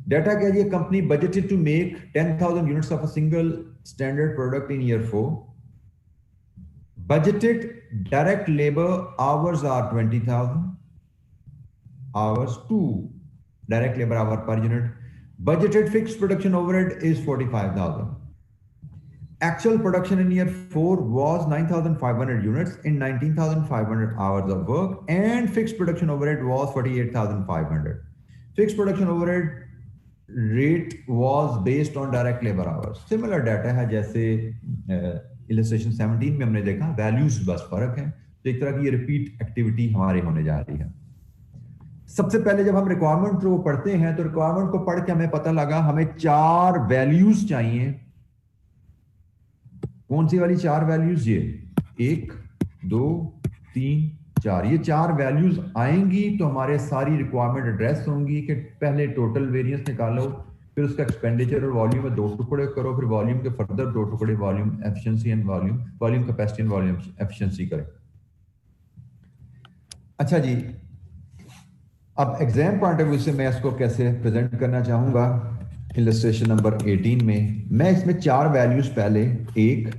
[SPEAKER 1] डाटा क्या है? Company budgeted to make 10,000 units of a single standard product in year 4। Budgeted direct labor hours are 20,000 hours, 2 direct labor hour per unit. Budgeted fixed production overhead is 45,000. Actual production in year 4 was 9,500 units in 19,500 hours of work, and fixed production overhead was 48,500. Fixed production overhead rate was based on direct labor hours. Similar data है जैसे illustration 17 में हमने देखा, values बस फर्क है। तो एक तरह की ये रिपीट एक्टिविटी हमारे होने जा रही है। सबसे पहले जब हम रिक्वायरमेंट को पढ़ते हैं तो रिक्वायरमेंट को पढ़ के हमें पता लगा हमें 4 वैल्यूज चाहिए। कौन सी वाली 4 वैल्यूज? ये 1 2 3 4, ये 4 वैल्यूज आएंगी तो हमारे सारी रिक्वायरमेंट एड्रेस होंगी कि पहले टोटल वेरिएंस निकालो, फिर उसका एक्सपेंडिचर और वॉल्यूम में 2 टुकड़े करो, फिर वॉल्यूम के फर्दर 2 टुकड़े volume efficiency and volume capacity and volume efficiency करें। अच्छा जी, अब एग्जाम पॉइंट ऑफ व्यू से मैं इसको कैसे प्रेजेंट करना चाहूंगा। इलस्ट्रेशन नंबर 18 में मैं इसमें 4 वैल्यूज पहले 1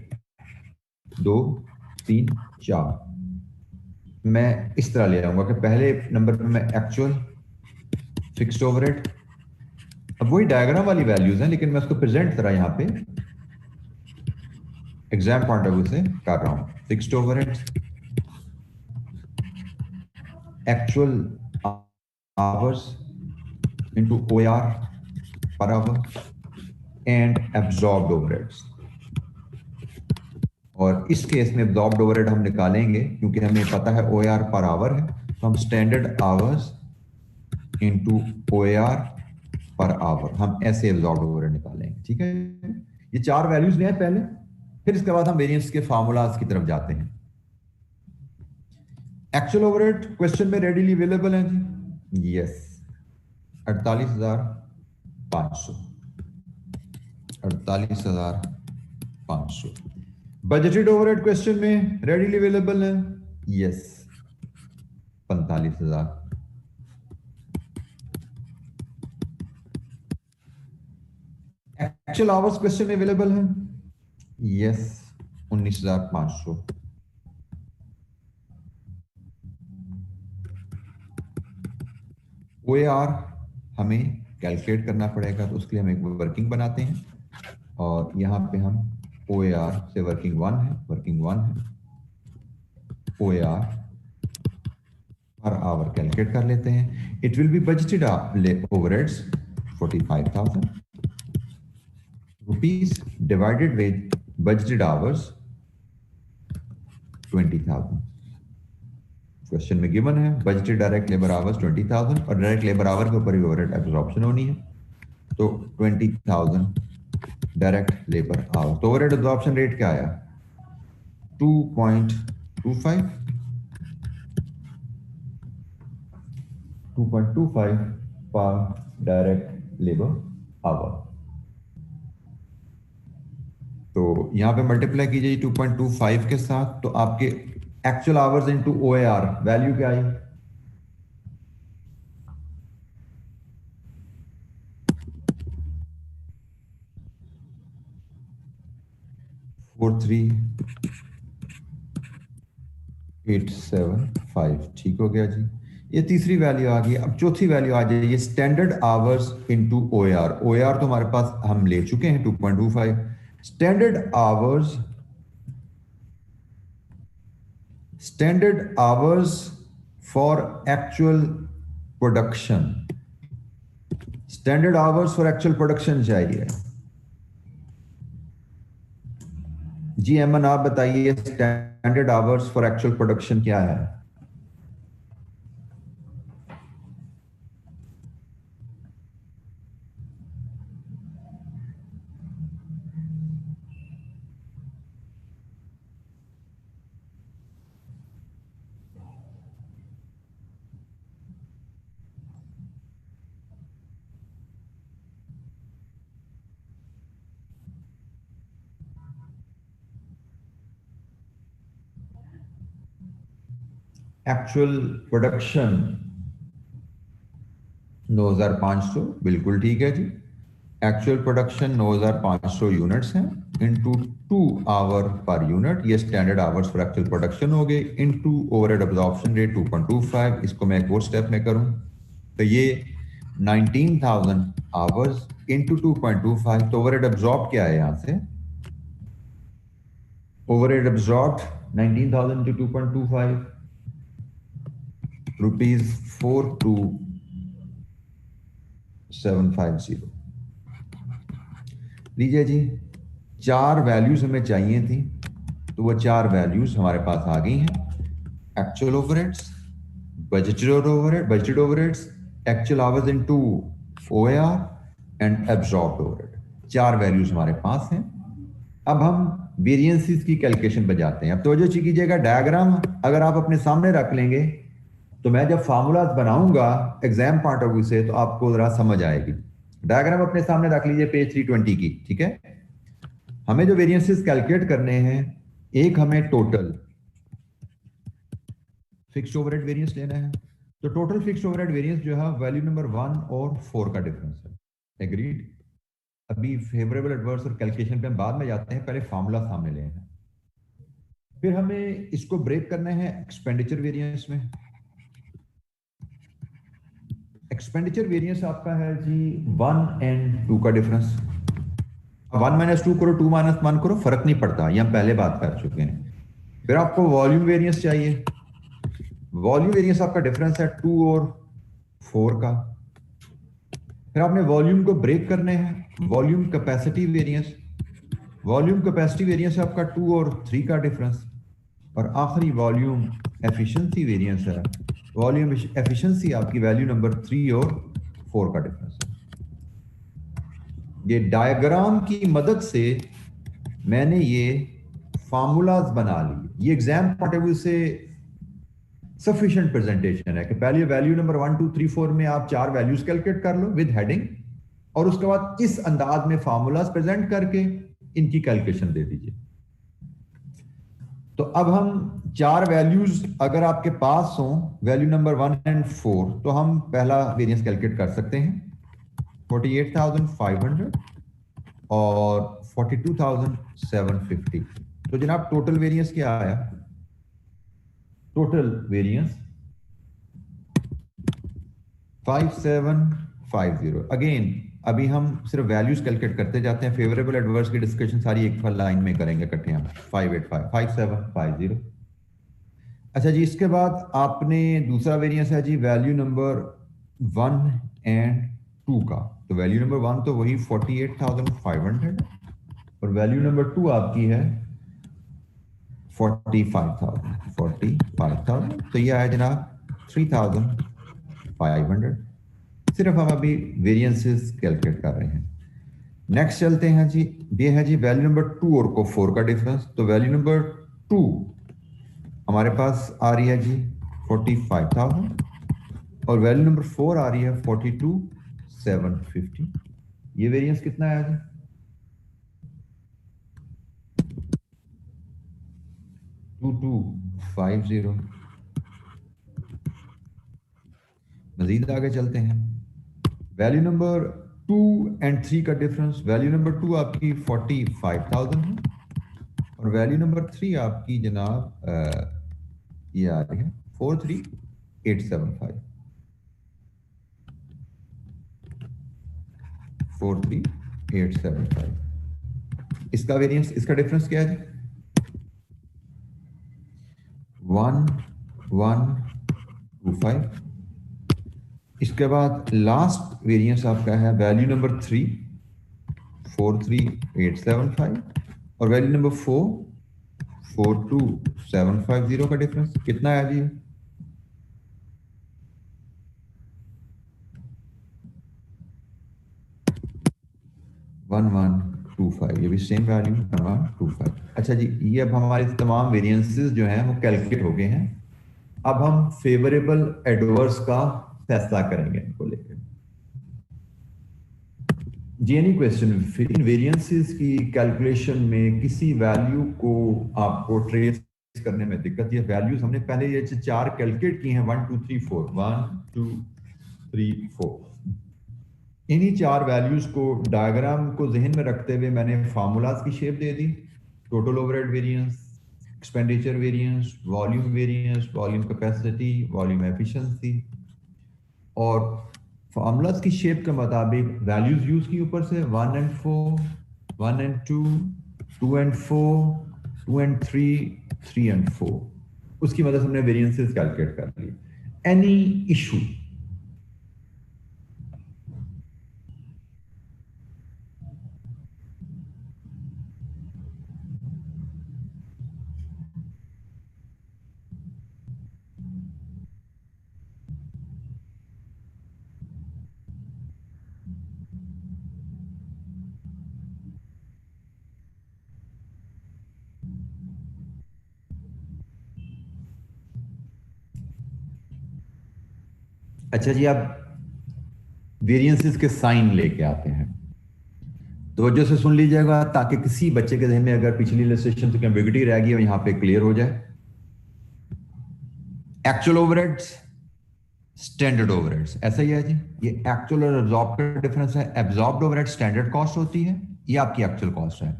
[SPEAKER 1] 2 3 4 मैं इस तरह ले आऊंगा कि पहले नंबर पे मैं एक्चुअल, फिक्स्ड ओवरहेड, अब वही डायग्राम वाली वैल्यूज हैं लेकिन मैं उसको प्रेजेंट तरह यहां पे एग्जाम पॉइंट ऑफ व्यू से कर रहा हूं। Fixed overhead, actual hours into OR per hour and absorbed overheads. और इस केस में एब्जॉर्ब्ड ओवरहेड हम निकालेंगे क्योंकि हमें पता है OR पर आवर है, तो हम standard hours into OR per hour हम ऐसे एब्जॉर्ब्ड ओवरहेड निकालेंगे। ठीक है, ये 4 वैल्यूज ले आए पहले, फिर इसके बाद हम वेरिएंस के फार्मूलाज की तरफ जाते हैं। एक्चुअल ओवरहेड क्वेश्चन में रेडीली अवेलेबल है जी, यस, 48,500, 48,500। बजटेड ओवरहेड क्वेश्चन में रेडीली अवेलेबल है, यस, 45,000। एक्चुअल आवर्स क्वेश्चन में अवेलेबल है? यस, 19,500। OAR हमें कैलकुलेट करना पड़ेगा, तो उसके लिए हम एक वर्किंग बनाते हैं और यहाँ पे हम OAR से वर्किंग 1 है, OAR पर आवर कैलकुलेट कर लेते हैं। It will be budgeted overheads 45,000 rupees divided with budgeted hours 20,000। Question में गिवन है बजटेड डायरेक्ट लेबर आवर्स 20,000 और डायरेक्ट लेबर आवर के ऊपर ओवरहेड एब्जॉर्प्शन होनी है, तो 20,000 डायरेक्ट लेबर आवर। तो ओवरहेड एब्जॉर्प्शन रेट क्या आया? 2.25 पर डायरेक्ट लेबर आवर। तो यहां पे मल्टीप्लाई कीजिए 2.25 के साथ, तो आपके actual hours into OAR value क्या आई? 43,875। ठीक हो गया जी, ये तीसरी वैल्यू आ गई। अब चौथी वैल्यू आ जाइए standard hours into OAR। OAR तो हमारे पास हम ले चुके हैं 2.25। Standard hours for actual production, standard hours for actual production चाहिए जी। एमन आप बताइए standard hours for actual production क्या है? एक्चुअल प्रोडक्शन 9,500, बिल्कुल ठीक है जी। एक्चुअल प्रोडक्शन 9,500 यूनिट्स हैं इनटू 2 आवर पर यूनिट, ये standard hours for actual production हो गए, इनटू ओवरहेड एब्जॉर्प्शन रेट 2.25। इसको मैं एक और स्टेप में करूं तो ये 19,000 आवर्स इनटू 2.25। तो ओवरहेड एब्जॉर्ब क्या है यहां से? Overhead absorb 19,000 into 2.25 rupees 42,750। लीजिए जी, 4 वैल्यूज हमें चाहिए थी, तो वो 4 वैल्यूज हमारे पास आ गई हैं। Actual overheads, budgeted overheads, actual hours into OAR and absorbed overhead. 4 values हमारे पास हैं। अब हम वेरिएंसेस की कैलकुलेशन पे जाते हैं। अब तो जो कीजिएगा, डायग्राम अगर आप अपने सामने रख लेंगे तो मैं जब फार्मूलाज बनाऊंगा एग्जाम पॉइंट ऑफ व्यू से तो आपको जरा समझ आएगी। डायग्राम अपने सामने रख लीजिए पेज 320 की, ठीक है। हमें जो वेरिएंसेस कैलकुलेट करने हैं, एक हमें टोटल फिक्स्ड ओवरहेड वेरिएंस लेना है। तो टोटल फिक्स्ड ओवरहेड वेरिएंस जो है वैल्यू नंबर 1 और 4 का डिफरेंस है। एग्रीड? अभी फेवरेबल एडवर्स और कैलकुलेशन पे हम बाद में जाते हैं, पहले फार्मूला सामने ले हैं। फिर हमें इसको ब्रेक करना है एक्सपेंडिचर वेरिएंस में। एक्सपेंडिचर वेरिएंस आपका है जी 1 एंड 2 का डिफरेंस। 1 माइनस 2 करो, 2 माइनस 1 करो, फर्क नहीं पड़ता, ये हम पहले बात कर चुके हैं। फिर आपको वॉल्यूम वेरिएंस चाहिए। वॉल्यूम वेरिएंस आपका डिफरेंस है 2 और 4 का। फिर आपने वॉल्यूम को ब्रेक करने हैं। Volume capacity variance, volume capacity variance है आपका 2 और 3 का डिफरेंस। और आखिरी वॉल्यूम एफिशिएंसी वेरिएंस है। वॉल्यूम एफिशिएंसी आपकी वैल्यू नंबर 3 और 4 का डिफरेंस है। ये डायग्राम की मदद से मैंने ये फार्मूलाज बना लिए। ये एग्जाम पॉइंट ऑफ व्यू से सफिशिएंट प्रेजेंटेशन है कि पहले वैल्यू नंबर 1 2 3 4 में आप 4 वैल्यूज कैलकुलेट कर लो विद हेडिंग, और उसके बाद इस अंदाज में फार्मूलाज प्रेजेंट करके इनकी कैलकुलेशन दे दीजिए। तो अब हम 4 वैल्यूज अगर आपके पास हो, वैल्यू नंबर 1 एंड 4, तो हम पहला वेरिएंस कैलकुलेट कर सकते हैं 48,500 और 42,750। तो जनाब टोटल वेरिएंस क्या आया? Total variance 5750। अगेन अभी हम सिर्फ वैल्यूज कैलकुलेट करते जाते हैं, फेवरेबल एडवर्स की डिस्कशन सारी एक लाइन में करेंगे इकट्ठे हम। 5750। अच्छा जी, इसके बाद आपने दूसरा वेरिएंस है जी वैल्यू नंबर 1 और 2 का। तो वैल्यू नंबर 1 तो वही 48,500 और वैल्यू नंबर 2 आपकी है 45,000। तो ये आया जनाब 3,500। सिर्फ हम अभी वेरिएंसेस कैलकुलेट कर रहे हैं। नेक्स्ट चलते हैं जी, ये है जी वैल्यू नंबर 2 और को 4 का डिफरेंस। तो वैल्यू नंबर 2 हमारे पास आ रही है जी 45,000 और वैल्यू नंबर 4 आ रही है 42,750। ये वेरिएंस कितना आया जी? 2250। मजीद आगे चलते हैं। वैल्यू नंबर 2 और 3 का डिफरेंस, वैल्यू नंबर 2 आपकी 45,000 है और वैल्यू नंबर 3 आपकी जनाब ये आ रही है 43,875। 43,875। इसका वेरिएंस, इसका डिफरेंस क्या है? 1125। इसके बाद लास्ट वेरिएंस आपका है वैल्यू नंबर 3 43,875 और वैल्यू नंबर 4 42,750 का डिफरेंस कितना है जी? 1125। ये भी सेम वैल्यू 1125। अच्छा जी, ये अब हमारे तमाम वेरिएंसेस जो हैं वो कैलकुलेट हो गए हैं। अब हम फेवरेबल एडवर्स का फैसला करेंगे इनको लेकर। जी एनी क्वेश्चन इन वेरिएंसेस की कैलकुलेशन में किसी वैल्यू को आपको ट्रेस करने में दिक्कत, ये वैल्यूज हमने पहले ये 4 कैलकुलेट की हैं 1 2 3 4 1 2 3 4। इन्हीं 4 वैल्यूज को डायग्राम को जहन में रखते हुए मैंने फार्मूलाज की शेप दे दी। Total overhead variance, expenditure variance, volume variance, volume capacity, volume efficiency और फार्मूलाज की शेप के मुताबिक वैल्यूज यूज की ऊपर से 1 और 4, 1 और 2, 2 और 4, 2 और 3, 3 और 4। उसकी मदद से हमने वेरिएंसेस कैलकुलेट कर ली। Any issue? अच्छा जी, अब वेरिएंसेस के साइन लेके आते हैं, तो वजह से सुन लीजिएगा ताकि किसी बच्चे के जहन में अगर पिछली इलस्ट्रेशन से एम्बिग्युइटी रह गई है यहां पे क्लियर हो जाए। एक्चुअल ओवरहेड्स, स्टैंडर्ड ओवरहेड्स, ऐसा ही है जी। ये एक्चुअल और एब्जॉर्ब का डिफरेंस है। एब्जॉर्ब्ड ओवरहेड स्टैंडर्ड कॉस्ट होती है, ये आपकी एक्चुअल कॉस्ट है।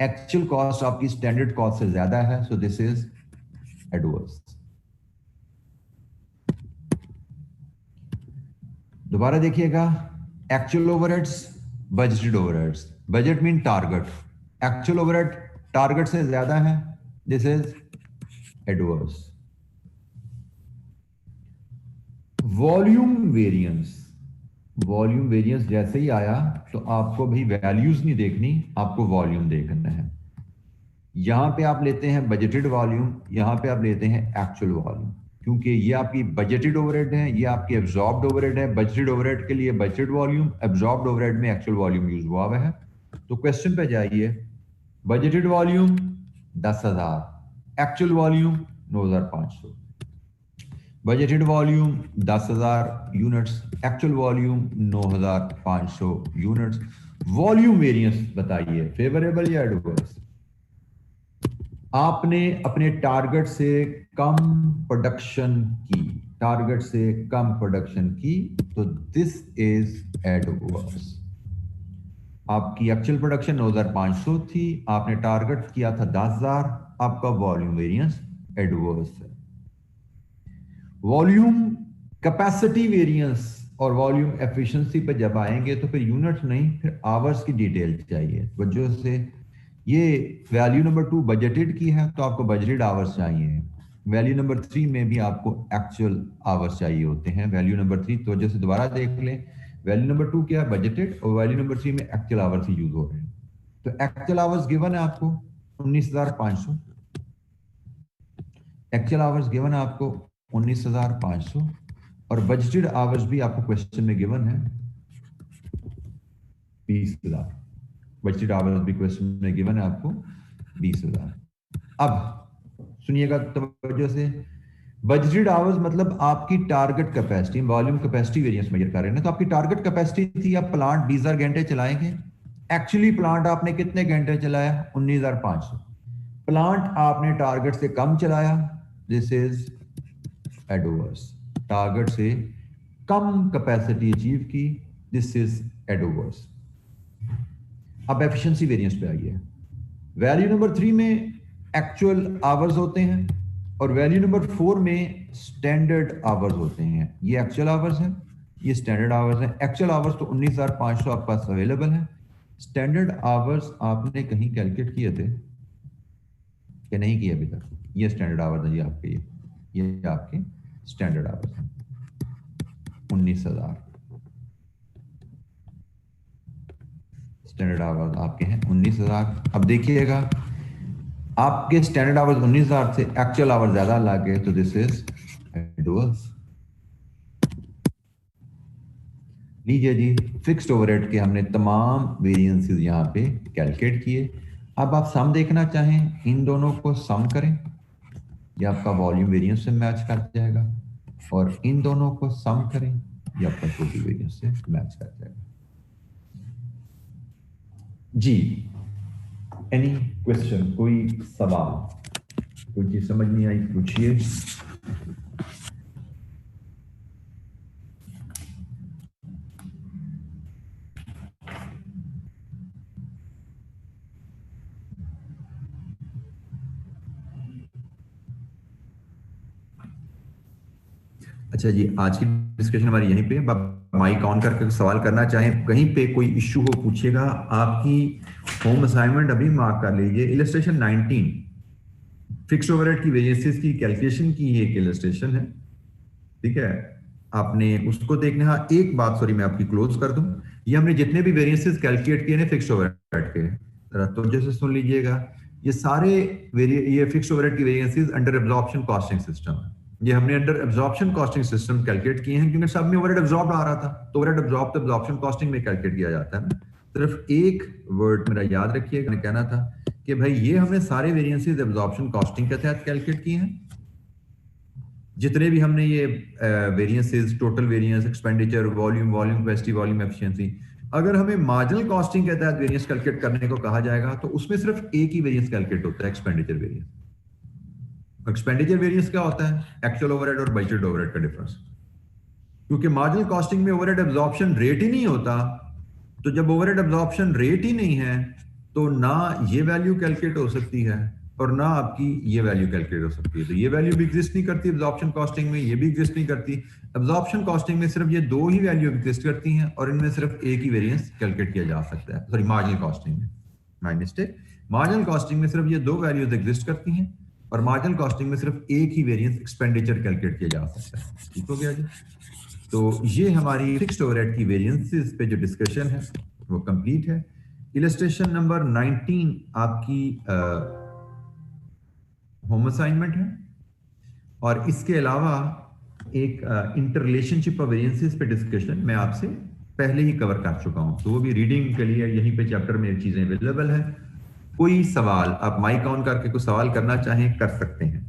[SPEAKER 1] एक्चुअल कॉस्ट आपकी स्टैंडर्ड कॉस्ट से ज्यादा है, सो दिस इज एडवर्स। दोबारा देखिएगा, actual overheads, budgeted overheads. Budget mean target, actual overhead target से ज्यादा है, this is adverse. Volume variance, volume variance जैसे ही आया तो आपको भी वैल्यूज नहीं देखनी, आपको वॉल्यूम देखना है। यहां पे आप लेते हैं बजटेड वॉल्यूम, यहां पे आप लेते हैं एक्चुअल वॉल्यूम, क्योंकि ये आपकी बजटेड ओवरहेड है, ये आपकी एब्जॉर्ब्ड ओवरहेड है। बजटेड ओवरहेड के लिए बजटेड वॉल्यूम, एब्जॉर्ब्ड ओवरहेड में एक्चुअल वॉल्यूम यूज हुआ हुआ है। तो क्वेश्चन पे जाइए, budgeted volume 10,000, actual volume 9,500। Budgeted volume 10,000 units, actual volume 9,500 units. Volume variance बताइए फेवरेबल या एडवर्स? आपने अपने टारगेट से कम प्रोडक्शन की, टारगेट से कम प्रोडक्शन की, तो दिस इज एडवर्स। आपकी एक्चुअल प्रोडक्शन 9500 थी, आपने टारगेट किया था 10,000, आपका वॉल्यूम वेरिएंस एडवर्स है। वॉल्यूम कैपेसिटी वेरिएंस और वॉल्यूम एफिशिएंसी पे जब आएंगे तो फिर यूनिट नहीं, फिर आवर्स की डिटेल चाहिए। वजह से ये वैल्यू नंबर 2 बजटेड की है तो आपको बजटेड आवर्स चाहिए। वैल्यू नंबर 3 में भी आपको एक्चुअल आवर्स चाहिए होते हैं। वैल्यू नंबर 3 तो वजह से दोबारा देख लें, वैल्यू नंबर 2 क्या है, बजटेड, और वैल्यू नंबर 3 में एक्चुअल आवर्स ही यूज हो रहे हैं। तो एक्चुअल आवर्स गिवन है आपको 19,500, एक्चुअल आवर्स गिवन है आपको 19,500, और बजटेड आवर्स भी आपको क्वेश्चन में गिवन है 20,000। बजटेड आवर्स भी क्वेश्चन में गिवन है आपको 20,000। अब सुनिएगा तवज्जो से, बजटेड आवर्स मतलब आपकी target capacity, volume capacity variance measure कर रहे हैं ना, तो आपकी टारगेट कैपेसिटी थी आप प्लांट 20,000 घंटे चलाएंगे। एक्चुअली प्लांट आपने कितने घंटे चलाया, 19,500। प्लांट आपने टारगेट से कम चलाया, दिस इज एडवर्स। टारगेट से कम कैपेसिटी अचीव की, दिस इज एडवर्स। अब एफिशिएंसी वेरिएंस पे आइए। वैल्यू नंबर 3 में एक्चुअल आवर्स होते हैं और वैल्यू नंबर 4 में स्टैंडर्ड आवर्स होते हैं। ये एक्चुअल आवर्स है, ये स्टैंडर्ड आवर्स है। एक्चुअल आवर्स तो 19,500 आपके पास अवेलेबल है। स्टैंडर्ड आवर्स आपने कहीं कैलकुलेट किए थे कि नहीं किए अभी तक? ये स्टैंडर्ड आवर्स है जी आपके, ये आपके स्टैंडर्ड आवर्स हैं 19,000। स्टैंडर्ड आवर्स आपके हैं 19,000। अब देखिएगा, आपके स्टैंडर्ड आवर्स 19,000 से एक्चुअल आवर्स ज्यादा लगे तो दिस इज एडवर्स। लीजिए जी, फिक्स्ड ओवरहेड के हमने तमाम वेरिएंसेस यहाँ पे कैलकुलेट किए। अब आप सम देखना चाहें, इन दोनों को सम करें, ये आपका वॉल्यूम वेरिएंस से मैच कर जाएगा, और इन दोनों को सम करें, ये आपका टोटल वेरिएंस से मैच कर जाएगा। जी, एनी क्वेश्चन, कोई सवाल, कोई चीज समझ नहीं आई पूछिए। अच्छा जी, आज की डिस्कशन हमारी यहीं पे। आप माइक ऑन करके सवाल करना चाहें, कहीं पे कोई इश्यू हो पूछिएगा। आपकी होम असाइनमेंट अभी मार्क कर लीजिए। इलस्ट्रेशन 19, फिक्स्ड ओवरहेड की वेरिएंसेस की कैलकुलेशन की ये एक इलस्ट्रेशन है, ठीक है, आपने उसको देखना। हाँ, एक बात सॉरी मैं आपकी क्लोज कर दूं, ये हमने जितने भी वेरिएंसेस कैलकुलेट किए ना फिक्स्ड ओवरहेड के, तो जैसे सुन लीजिएगा, ये सारे ये फिक्स्ड ओवरहेड की variances under absorption costing system है। ये हमने under absorption costing system calculate किए हैं, क्योंकि सब में ओवरहेड एब्जॉर्ब आ रहा था, तो ओवरहेड एब्जॉर्ब तो एब्जॉर्प्शन कॉस्टिंग में कैलकुलेट किया जाता है। सिर्फ एक वर्ड मेरा याद रखिएगा, मैं कहना था कि भाई ये हमने सारे वेरिएंसेस एब्जॉर्प्शन कॉस्टिंग के तहत कैलकुलेट किए हैं। जितने भी हमने ये variances, total variance, expenditure, volume, volume capacity, volume efficiency, अगर हमें मार्जिनल कॉस्टिंग के तहत वेरिएंस कैलकुलेट करने को कहा जाएगा तो उसमें सिर्फ एक ही वेरिएंस कैलकुलेट होता है, एक्सपेंडिचर वेरिएंस। एक्सपेंडिचर वेरिएंस क्या होता है? एक्चुअल ओवरहेड और बजटेड ओवरहेड का डिफरेंस। क्योंकि मार्जिनल कॉस्टिंग में ओवरहेड एब्जॉर्प्शन रेट ही नहीं होता, तो जब ओवरहेड एब्जॉर्प्शन रेट ही नहीं है तो ना ये वैल्यू कैलकुलेट हो सकती है और ना आपकी ये वैल्यू कैलकुलेट हो सकती है। तो ये वैल्यू भी एग्जिस्ट नहीं करती एब्जॉर्प्शन कॉस्टिंग में, ये भी एग्जिस्ट नहीं करती। एब्जॉर्प्शन कॉस्टिंग में सिर्फ ये दो ही वैल्यू एग्जिस्ट करती हैं और इनमें सिर्फ एक ही वेरिएंस कैलकुलेट किया जा सकता है। सॉरी, मार्जिनल कॉस्टिंग में, माय मिस्टेक, मार्जिनल कॉस्टिंग में सिर्फ ये दो वैल्यूज एग्जिस्ट करती हैं और मार्जिनल कॉस्टिंग में सिर्फ एक ही वेरिएंस एक्सपेंडिचर कैलकुलेट किया जा सकता है। ठीक हो गया जी? तो ये हमारी फिक्स्ड ओवरहेड की वेरिएंसेस पे जो डिस्कशन है वो कंप्लीट है। इलस्ट्रेशन नंबर 19 आपकी होम असाइनमेंट है, और इसके अलावा एक इंटर रिलेशनशिप ऑफ वेरिएंसेस पे डिस्कशन मैं आपसे पहले ही कवर कर चुका हूं, तो वो भी रीडिंग के लिए यहीं पे चैप्टर में चीजें अवेलेबल है। कोई सवाल, आप माइक ऑन करके कोई सवाल करना चाहें कर सकते हैं।